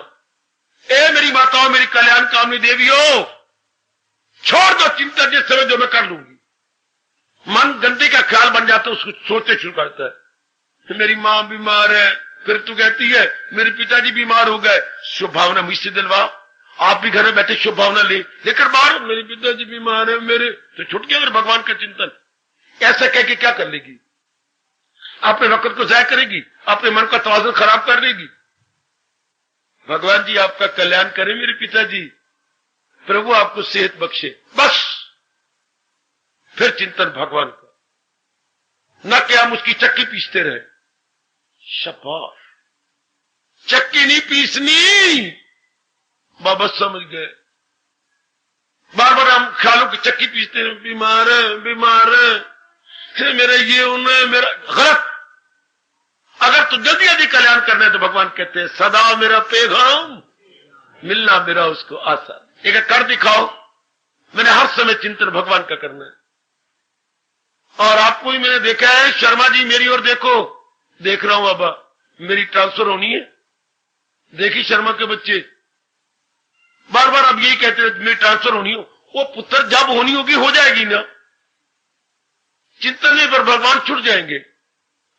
Speaker 3: ए मेरी माताओं, मेरी कल्याण कामनी देवियों, छोड़ दो चिंतन, जिस समय जो मैं कर लूंगी। मन गंदे का ख्याल बन जाता है, उसको सोचते शुरू करता है मेरी मां बीमार है, फिर तू कहती है मेरे पिताजी बीमार हो गए, शुभ भावना मुझसे दिलवा। आप भी घर में बैठे शुभ भावना लेकर बाहर, मेरे पिताजी बीमार है मेरे, तो छूट गया मेरे भगवान का चिंतन। ऐसा कह के क्या कर लेगी? अपने वक्त को जाया करेगी, अपने मन का तवाज़ुन खराब कर देगी। भगवान जी आपका कल्याण करें मेरे पिताजी, प्रभु आपको सेहत बख्शे, बस फिर चिंतन भगवान का, न कि हम उसकी चक्की पीसते रहे। शाबाश, चक्की नहीं पीसनी, बाबा समझ गए। बार बार हम ख्यालों की चक्की पीसते हैं, बीमार है बीमार है, मेरा ये उन्हें मेरा गलत। अगर तो जल्दी जल्दी कल्याण करना है तो भगवान कहते हैं सदा मेरा पैगाम मिलना मेरा उसको आसान। एक कर दिखाओ, मैंने हर समय चिंतन भगवान का करना है। और आपको भी मैंने देखा है, शर्मा जी मेरी ओर देखो, देख रहा हूं बाबा, मेरी ट्रांसफर होनी है। देखी शर्मा के बच्चे बार बार अब यही कहते हैं मेरी ट्रांसफर होनी वो पुत्र जब होनी होगी हो जाएगी ना, चिंतन नहीं पर भगवान छुट जाएंगे।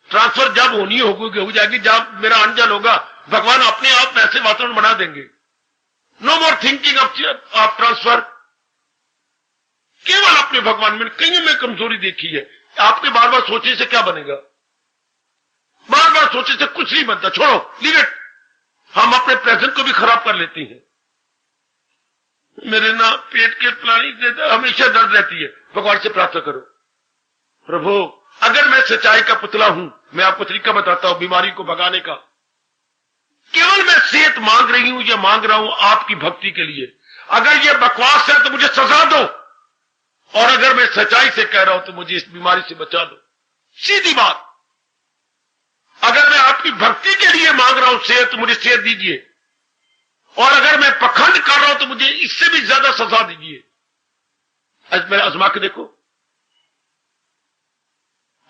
Speaker 3: ट्रांसफर जब होनी होगी हो जाएगी, जब मेरा अंजल होगा भगवान अपने आप ऐसे वातावरण बना देंगे। No more thinking of transfer. केवल अपने भगवान में कहीं में कमजोरी देखी है। आपके बार बार सोचने से क्या बनेगा? बार बार सोचने से कुछ नहीं बनता, छोड़ो, लीव इट। हम अपने प्रेजेंट को भी खराब कर लेती हैं। मेरे ना पेट के प्लानिंग हमेशा दर्द रहती है, भगवान से प्रार्थना करो, प्रभु अगर मैं सच्चाई का पुतला हूं, मैं आपको तरीका बताता हूं बीमारी को भगाने का। केवल मैं सेहत मांग रही हूं या मांग रहा हूं आपकी भक्ति के लिए। अगर यह बकवास है तो मुझे सजा दो, और अगर मैं सच्चाई से कह रहा हूं तो मुझे इस बीमारी से बचा दो। सीधी बात। अगर मैं आपकी भक्ति के लिए मांग रहा हूं सेहत, तो मुझे सेहत दीजिए, और अगर मैं पखंड कर रहा हूं तो मुझे इससे भी ज्यादा सजा दीजिए। आज मैं आजमा के देखो।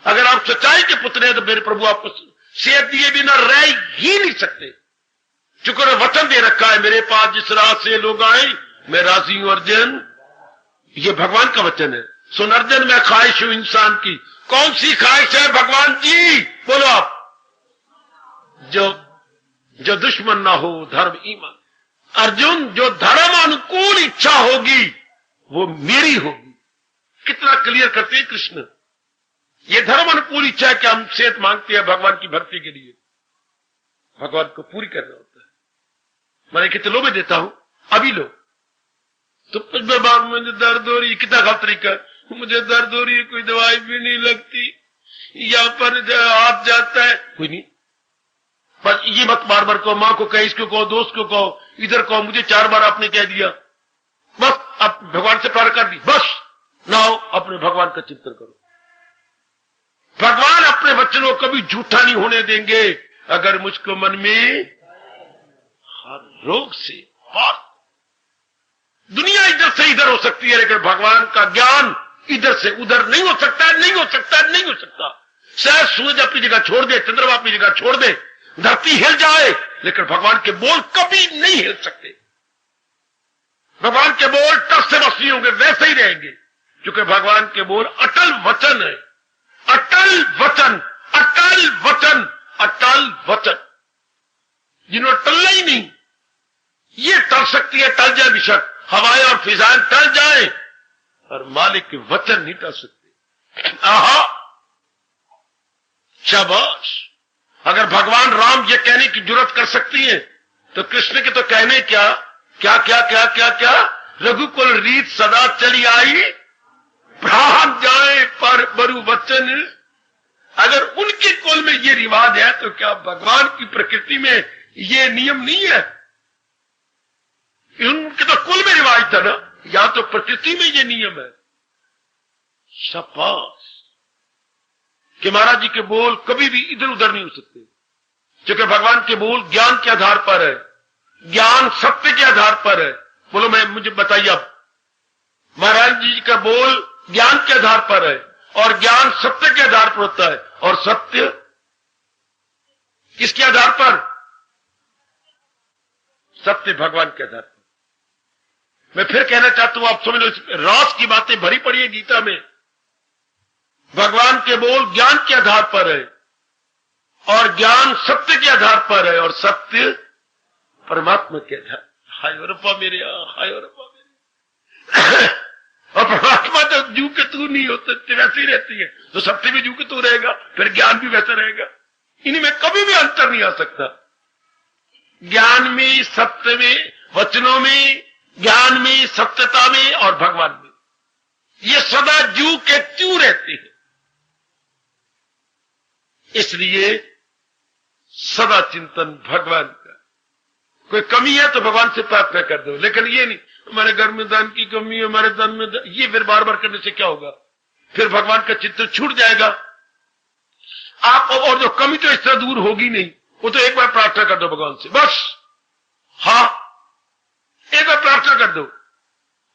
Speaker 3: अगर आप सच्चाई के पुत्र हैं तो मेरे प्रभु आपको सेहत दिए बिना रह ही नहीं सकते। शुक्र वचन दे रखा है, मेरे पास जिस राह से लोग आए मैं राजी हूं अर्जुन। ये भगवान का वचन है। सुन अर्जुन, मैं ख्वाहिश हूं इंसान की। कौन सी ख्वाहिश है भगवान जी? बोलो आप। जो दुश्मन ना हो धर्म ईमान। अर्जुन, जो धर्म अनुकूल इच्छा होगी वो मेरी होगी। कितना क्लियर करते हैं कृष्ण। ये धर्म अनुकूल इच्छा है कि हम सेहत मांगते हैं भगवान की भक्ति के लिए। भगवान को पूरी करना होता है। मैंने कितने लो में देता हूं, अभी लो तो बार मुझे दर्द हो रही है, कितना गलत तरीका, मुझे दर्द हो रही है, कोई दवाई भी नहीं लगती, यहां पर हाथ जाता है, कोई नहीं। बस ये मत बार बार कहो, मां को कहो, इसको कहो, दोस्त को कहो, इधर कहो, मुझे 4 बार आपने कह दिया। बस आप भगवान से प्यार कर दी, बस नाओ अपने भगवान का चिंतन करो। भगवान अपने वचनों को कभी झूठा नहीं होने देंगे। अगर मुझको मन में हर रोग से और दुनिया इधर से इधर हो सकती है, लेकिन भगवान का ज्ञान इधर से उधर नहीं हो सकता, नहीं हो सकता, नहीं हो सकता। शायद सूरज अपनी जगह छोड़ दे, चंद्रमा अपनी जगह छोड़ दे, धरती हिल जाए, लेकिन भगवान के बोल कभी नहीं हिल सकते। भगवान के बोल टस से बस नहीं होंगे, वैसे ही रहेंगे, क्योंकि भगवान के बोल अटल वचन है। अटल वचन, अटल वचन, अटल वचन। जिन्होंने टलना ही नहीं, ये टल सकती है, टल जाए बेशक, हवाएं और फिजाएं टल जाए, और मालिक के वचन नहीं टल सकते। आहा, शाबाश। अगर भगवान राम ये कहने की जुर्रत कर सकती है तो कृष्ण के तो कहने क्या क्या क्या क्या क्या क्या रघुकुल रीत सदा चली आई, प्राण जाए पर बरु वचन। अगर उनके कुल में ये रिवाज है तो क्या भगवान की प्रकृति में ये नियम नहीं है? उनके तो कुल में रिवाज था ना, या तो प्रकृति में ये नियम है। शाबाश कि महाराज जी के बोल कभी भी इधर उधर नहीं हो सकते, क्योंकि भगवान के बोल ज्ञान के आधार पर है, ज्ञान सत्य के आधार पर है। बोलो, मैं मुझे बताइए अब, महाराज जी का बोल ज्ञान के आधार पर है, और ज्ञान सत्य के आधार पर होता है, और सत्य किसके आधार पर? सत्य भगवान के आधार पर। मैं फिर कहना चाहता हूं, आप समझ लो, रास की बातें भरी पड़ी है गीता में। भगवान के बोल ज्ञान के आधार पर है, और ज्ञान सत्य के आधार पर है, और सत्य परमात्मा के आधार। हाय रब्बा मेरे, हाय रब्बा मेरे। और परमात्मा तो जू के तू नहीं होते, वैसे ही रहती है, तो सत्य भी जू के तू रहेगा, फिर ज्ञान भी वैसा रहेगा। इन्हीं में कभी भी अंतर नहीं आ सकता। ज्ञान में, सत्य में, वचनों में, ज्ञान में, सत्यता में, और भगवान में, ये सदा जू के त्यों रहते हैं। इसलिए सदा चिंतन भगवान का। कोई कमी है तो भगवान से प्रार्थना कर दो, लेकिन ये नहीं हमारे घर में धन की कमी है, हमारे धन में ये फिर बार बार करने से क्या होगा? फिर भगवान का चित्त छूट जाएगा। आप और जो कमी तो इस तरह दूर होगी नहीं, वो तो एक बार प्रार्थना कर दो भगवान से, बस। हाँ, एक बार प्रार्थना कर दो।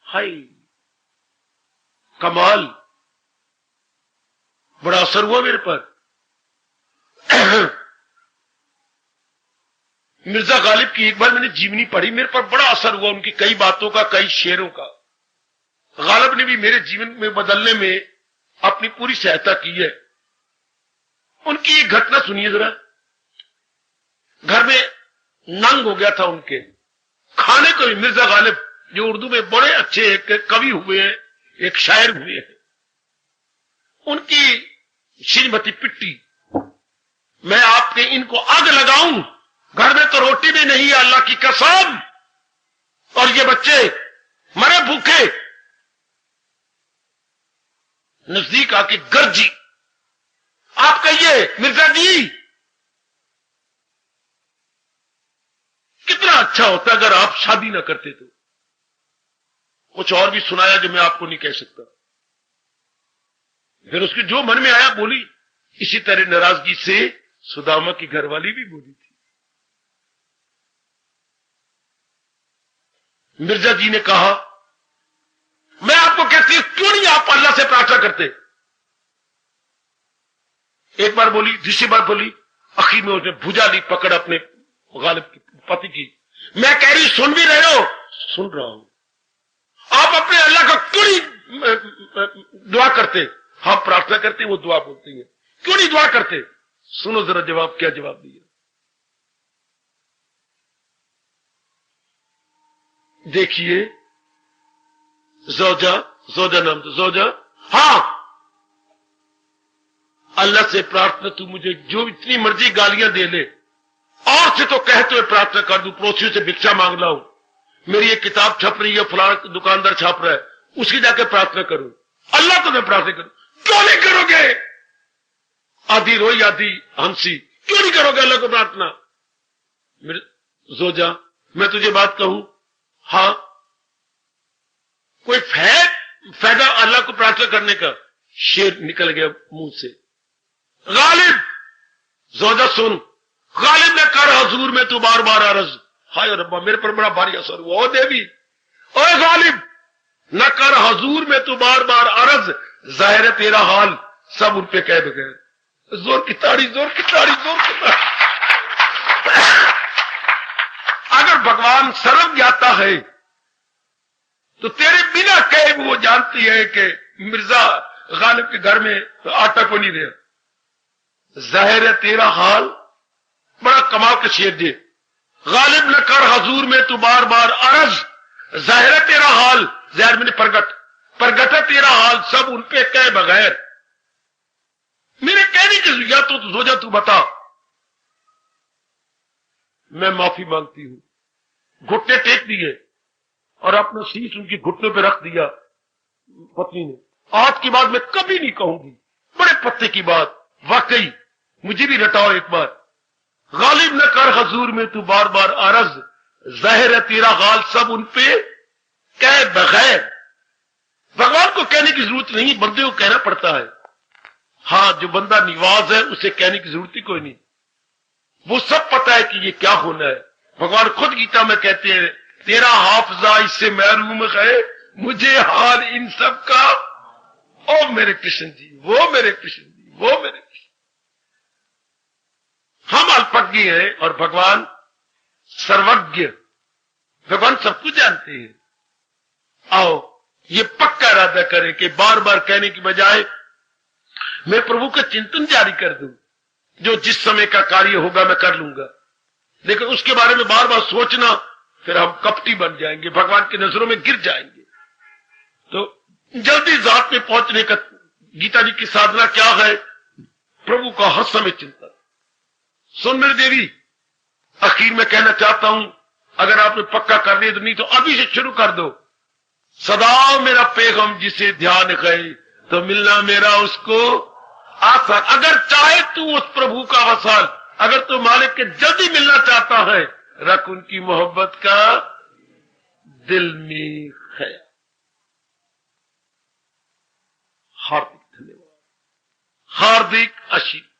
Speaker 3: हाय कमाल, बड़ा असर हुआ मेरे पर। मिर्जा गालिब की एक बार मैंने जीवनी पढ़ी, मेरे पर बड़ा असर हुआ उनकी कई बातों का, कई शेरों का। गालिब ने भी मेरे जीवन में बदलने में अपनी पूरी सहायता की है। उनकी एक घटना सुनिए जरा। घर में नंग हो गया था उनके, खाने को भी मिर्जा गालिब जो उर्दू में बड़े अच्छे एक कवि हुए हैं, एक शायर हुए हैं, उनकी श्रीमती पिट्टी, मैं आपके इनको आग लगाऊं, घर में तो रोटी भी नहीं है अल्लाह की कसम, और ये बच्चे मरे भूखे। नजदीक आके गर्जी, आप कहिए मिर्जा जी कितना अच्छा होता अगर आप शादी ना करते तो। कुछ और भी सुनाया जो मैं आपको नहीं कह सकता। फिर उसके जो मन में आया बोली। इसी तरह नाराजगी से सुदामा की घरवाली भी बोली थी। मिर्जा जी ने कहा, मैं आपको कहती हूं क्यों नहीं आप अल्लाह से प्रार्थना करते। एक बार बोली, दूसरी बार बोली, आखिर में उसने भुजा ली पकड़ अपने गालिब की पति की। मैं कह रही सुन भी रहे हो? सुन रहा हूं। आप अपने अल्लाह का क्यों नहीं दुआ करते? हम प्रार्थना करते, वो दुआ बोलती है, क्यों नहीं दुआ करते? सुनो जरा जवाब, क्या जवाब दिया। देखिए, जोजा नाम तो जोजा, हां अल्लाह से प्रार्थना, तू मुझे जो इतनी मर्जी गालियां दे ले, और से तो कहते हुए प्रार्थना कर दूं, पड़ोसियों से भिक्षा मांग लाऊं, मेरी एक किताब छप रही है, फलाना दुकानदार छाप रहा है, उसकी जाके प्रार्थना करूं, अल्लाह तो मैं प्रार्थना करूं, क्यों नहीं करोगे? आधी रोई आधी हंसी, क्यों नहीं करोगे अल्लाह को प्रार्थना? जोजा, मैं तुझे बात कहूं, हां कोई फायदा अल्लाह को प्रार्थना करने का? शेर निकल गया मुंह से। गालिब, जोजा सुन, गालिब ने कर हजूर में तू बार बार अर्ज। हाय रब्बा, मेरे पर बड़ा भारी असर हुआ। ओ देवी, ओए गालिब, न कर हजूर में तू बार बार अर्ज, जाहिर है तेरा हाल सब उन पे कह बगैर। जोर की ताड़ी, जोर की ताड़ी, जोर की ताड़ी। अगर भगवान सर्व ज्ञाता है तो तेरे बिना कहे वो जानती है कि मिर्जा गालिब के घर में तो आटा को नहीं रहा। जाहिर है तेरा हाल, बड़ा कमाल का शेर दे। गालिब न कर हजूर में तू बार बार अर्ज, जाहिर है तेरा हाल, जाहिर मैंने प्रगट है तेरा हाल सब उन पे कह बगैर। मेरे कहने की या तो हो जा, तू बता। मैं माफी मांगती हूं। घुटने टेक दिए और अपना शीश उनकी घुटनों पे रख दिया पत्नी ने। आज की बात मैं कभी नहीं कहूंगी, बड़े पत्ते की बात, वाकई मुझे भी रटाओ एक बार। गालिब न कर हजूर में तू बार बार अर्ज, जाहिर है तेरा हाल सब उन पे कह बगैर। भगवान को कहने की जरूरत नहीं, बंदे को कहना पड़ता है। हां, जो बंदा निवाज है उसे कहने की जरूरत ही कोई नहीं, वो सब पता है कि ये क्या होना है। भगवान खुद गीता में कहते हैं, तेरा हाफजा इससे महरूम है, मुझे हाल इन सब का। ओ मेरे कृष्ण जी, वो मेरे कृष्ण जी, वो मेरे कृष्ण। हम अल्पज्ञ हैं और भगवान सर्वज्ञ, भगवान सब कुछ जानते हैं। आओ ये पक्का इरादा करें कि बार बार कहने की बजाय मैं प्रभु का चिंतन जारी कर दूं, जो जिस समय का कार्य होगा मैं कर लूंगा। लेकिन उसके बारे में बार बार सोचना, फिर हम कपटी बन जाएंगे, भगवान की नजरों में गिर जाएंगे। तो जल्दी जात में पहुंचने का गीता जी की साधना क्या है? प्रभु का हर समय चिंतन। सुन मेरी देवी, आखिर में कहना चाहता हूं, अगर आपने पक्का कर लिया तो नहीं तो अभी से शुरू कर दो। सदा मेरा पैगम जिसे ध्यान गए तो मिलना मेरा उसको आसान। अगर चाहे तू उस प्रभु का वसाल, अगर तू मालिक के जल्दी मिलना चाहता है, रख उनकी मोहब्बत का दिल में ख्याल। हार्दिक धन्यवाद, हार्दिक आशीर्वाद।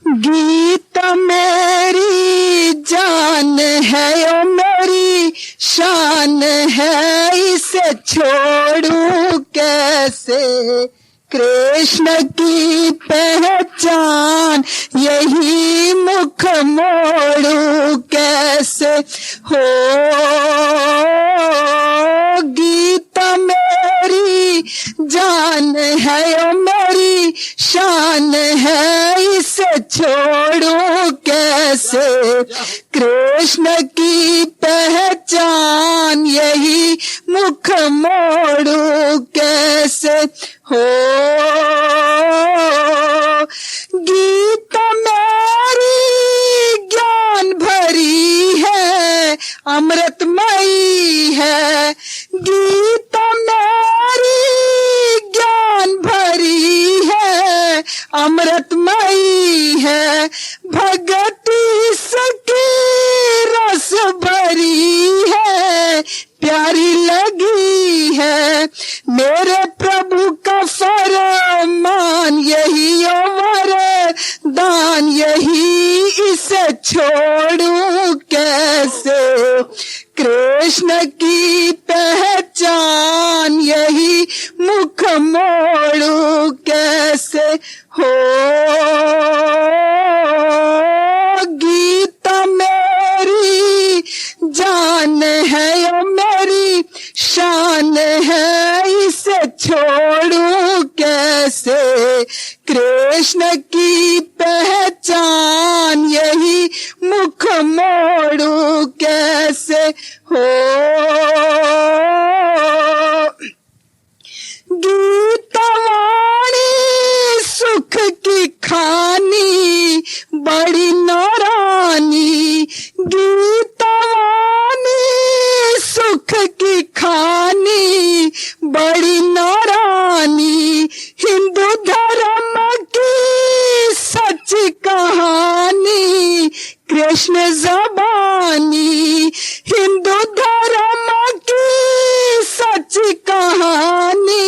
Speaker 4: गीता मेरी जान है, ओ मेरी शान है, इसे छोड़ू कैसे? कृष्ण की पहचान यही मुख मोड़ू कैसे? हो गीता है ओ मेरी शान है, इसे छोड़ू कैसे। कृष्ण की पहचान यही, मुख मोड़ू कैसे हो। गीता मेरी ज्ञान भरी है, अमृतमयी है। गीता मेरी ज्ञान भरी है, अमृतमयी है। भगति सकी रस भरी है, प्यारी लगी है। मेरे प्रभु का फरमान यही, वरदान यही, इसे छोड़ू कैसे। कृष्ण की पहचान यही, मुख मोड़ू कैसे हो। गीता मेरी जान है ओ मेरी शान है, इसे छोड़ू कैसे। कृष्ण की पहचान यही, मुख मोड़ू कैसे हो। गीता वाणी सुख की खानी, बड़ी नारानी। गीता वाणी सुख की खानी, बड़ी नारानी। हिंदू धर्म की सच कहानी, कृष्ण ज़बानी। हिंदू धर्म की सच कहानी,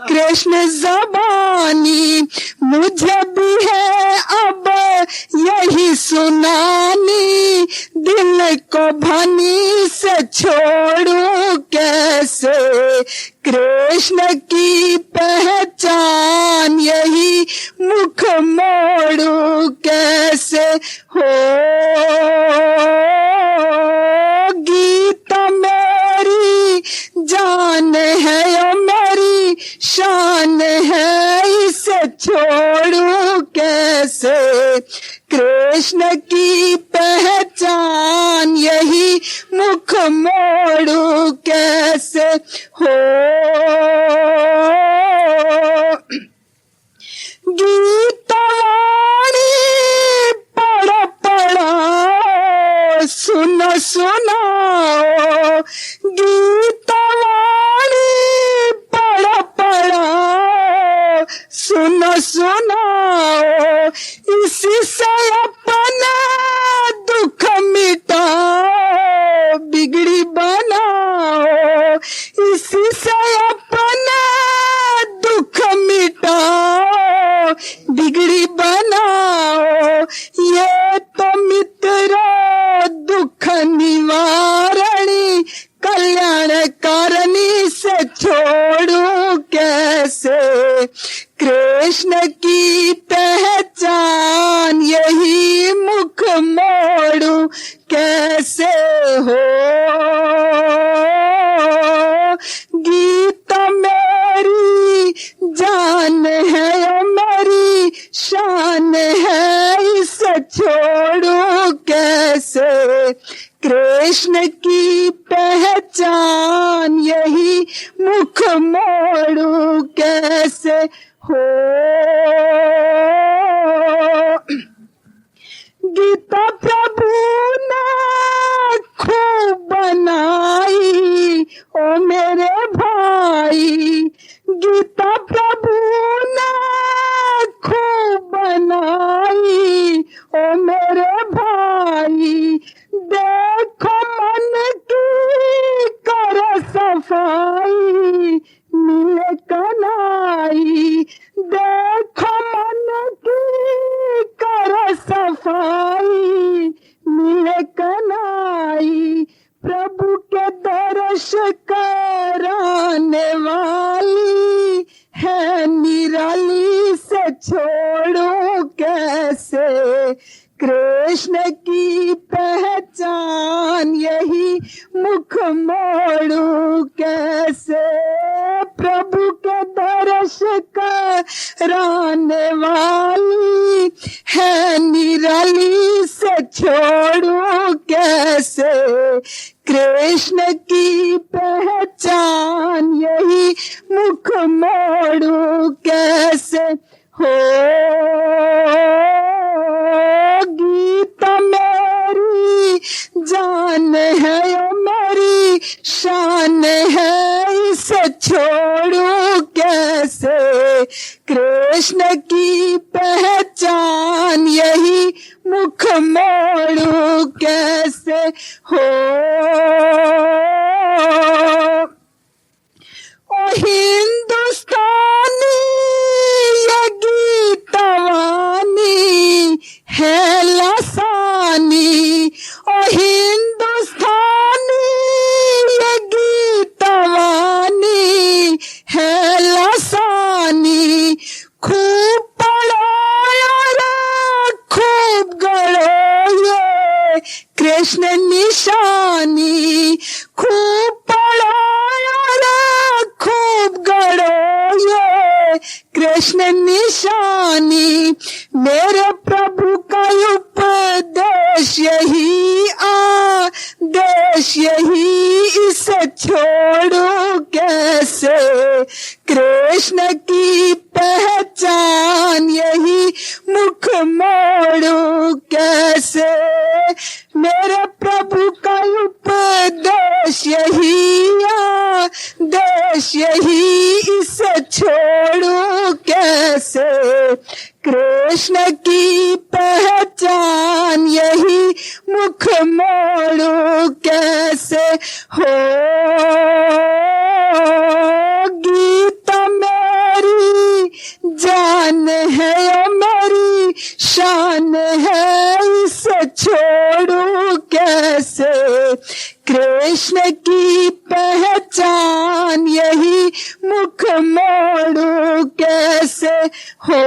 Speaker 4: कृष्ण ज़बानी। मुझे भी है अब यही सुनानी, दिल को भनी से छोड़ू कैसे। कृष्ण की पहचान यही, मुख मोड़ू कैसे हो। गीता मेरी जान है ओ मेरी शान है, इसे छोड़ू कैसे। कृष्ण की पहचान यही, मुख मोड़ू कैसे हो। गीता वाणी पढ़ो पढ़ो, सुनो सुनाओ। गीता वाणी पढ़ो पढ़ो, सुनो सुनाओ। इसी से अपना दुख मिटाओ, बिगड़ी बनाओ। इसी से अपना दुख मिटाओ, बिगड़ी बनाओ। ये तो मित्रों दुख निवारणी, कल्याणकारिणी से छोड़ू कैसे। कृष्ण की पहचान यही, मुख मोड़ू कैसे हो। गीता मेरी जान है ओ मेरी शान है, इसे छोड़ू कैसे। कृष्ण की पहचान यही, मुख मोड़ू कैसे हो। गीता प्रभु ने खूब बनाई ओ मेरे भाई। गीता प्रभु ने खूब बनाई ओ मेरे भाई। देखो मन की कर सफाई, मिले कनाई। देखो मन की कर सफाई, मिले कनाई। प्रभु के दर्श कराने वाली है निराली, से छोड़ो कैसे। कृष्ण की पहचान यही मुख मोड़ू कैसे, प्रभु के दर्श कराने वाली है निराली से छोड़ू कैसे, कृष्ण की पहचान यही मुख मोड़ू कैसे। हो गीता मेरी जान है ओ मेरी शान है, इसे छोड़ू कैसे, कृष्ण की पहचान यही मुख मोड़ू कैसे। हो ओ हिंदुस्तानी ये गीता वाणी है लसानी, ओ हिंदुस्तानी ये गीता वाणी है लसानी, खूब पढ़ो रे खूब गढ़ो ये कृष्ण निशानी, खूब पढ़ो रे खूब गढ़ो ये कृष्ण निशानी, मेरे प्रभु का उपदेश यही आदेश यही, इसे छोड़ू कैसे, कृष्ण की पहचान यही मुख मोड़ू कैसे, मेरे प्रभु का उपदेश यही आदेश यही, इसे छोड़ू कैसे, कृष्ण की पहचान यही मुख मोड़ू कैसे। हो गीता मेरी जान है ओ मेरी शान है, इसे छोड़ू कैसे, कृष्ण की पहचान यही मुख मोड़ू कैसे। हो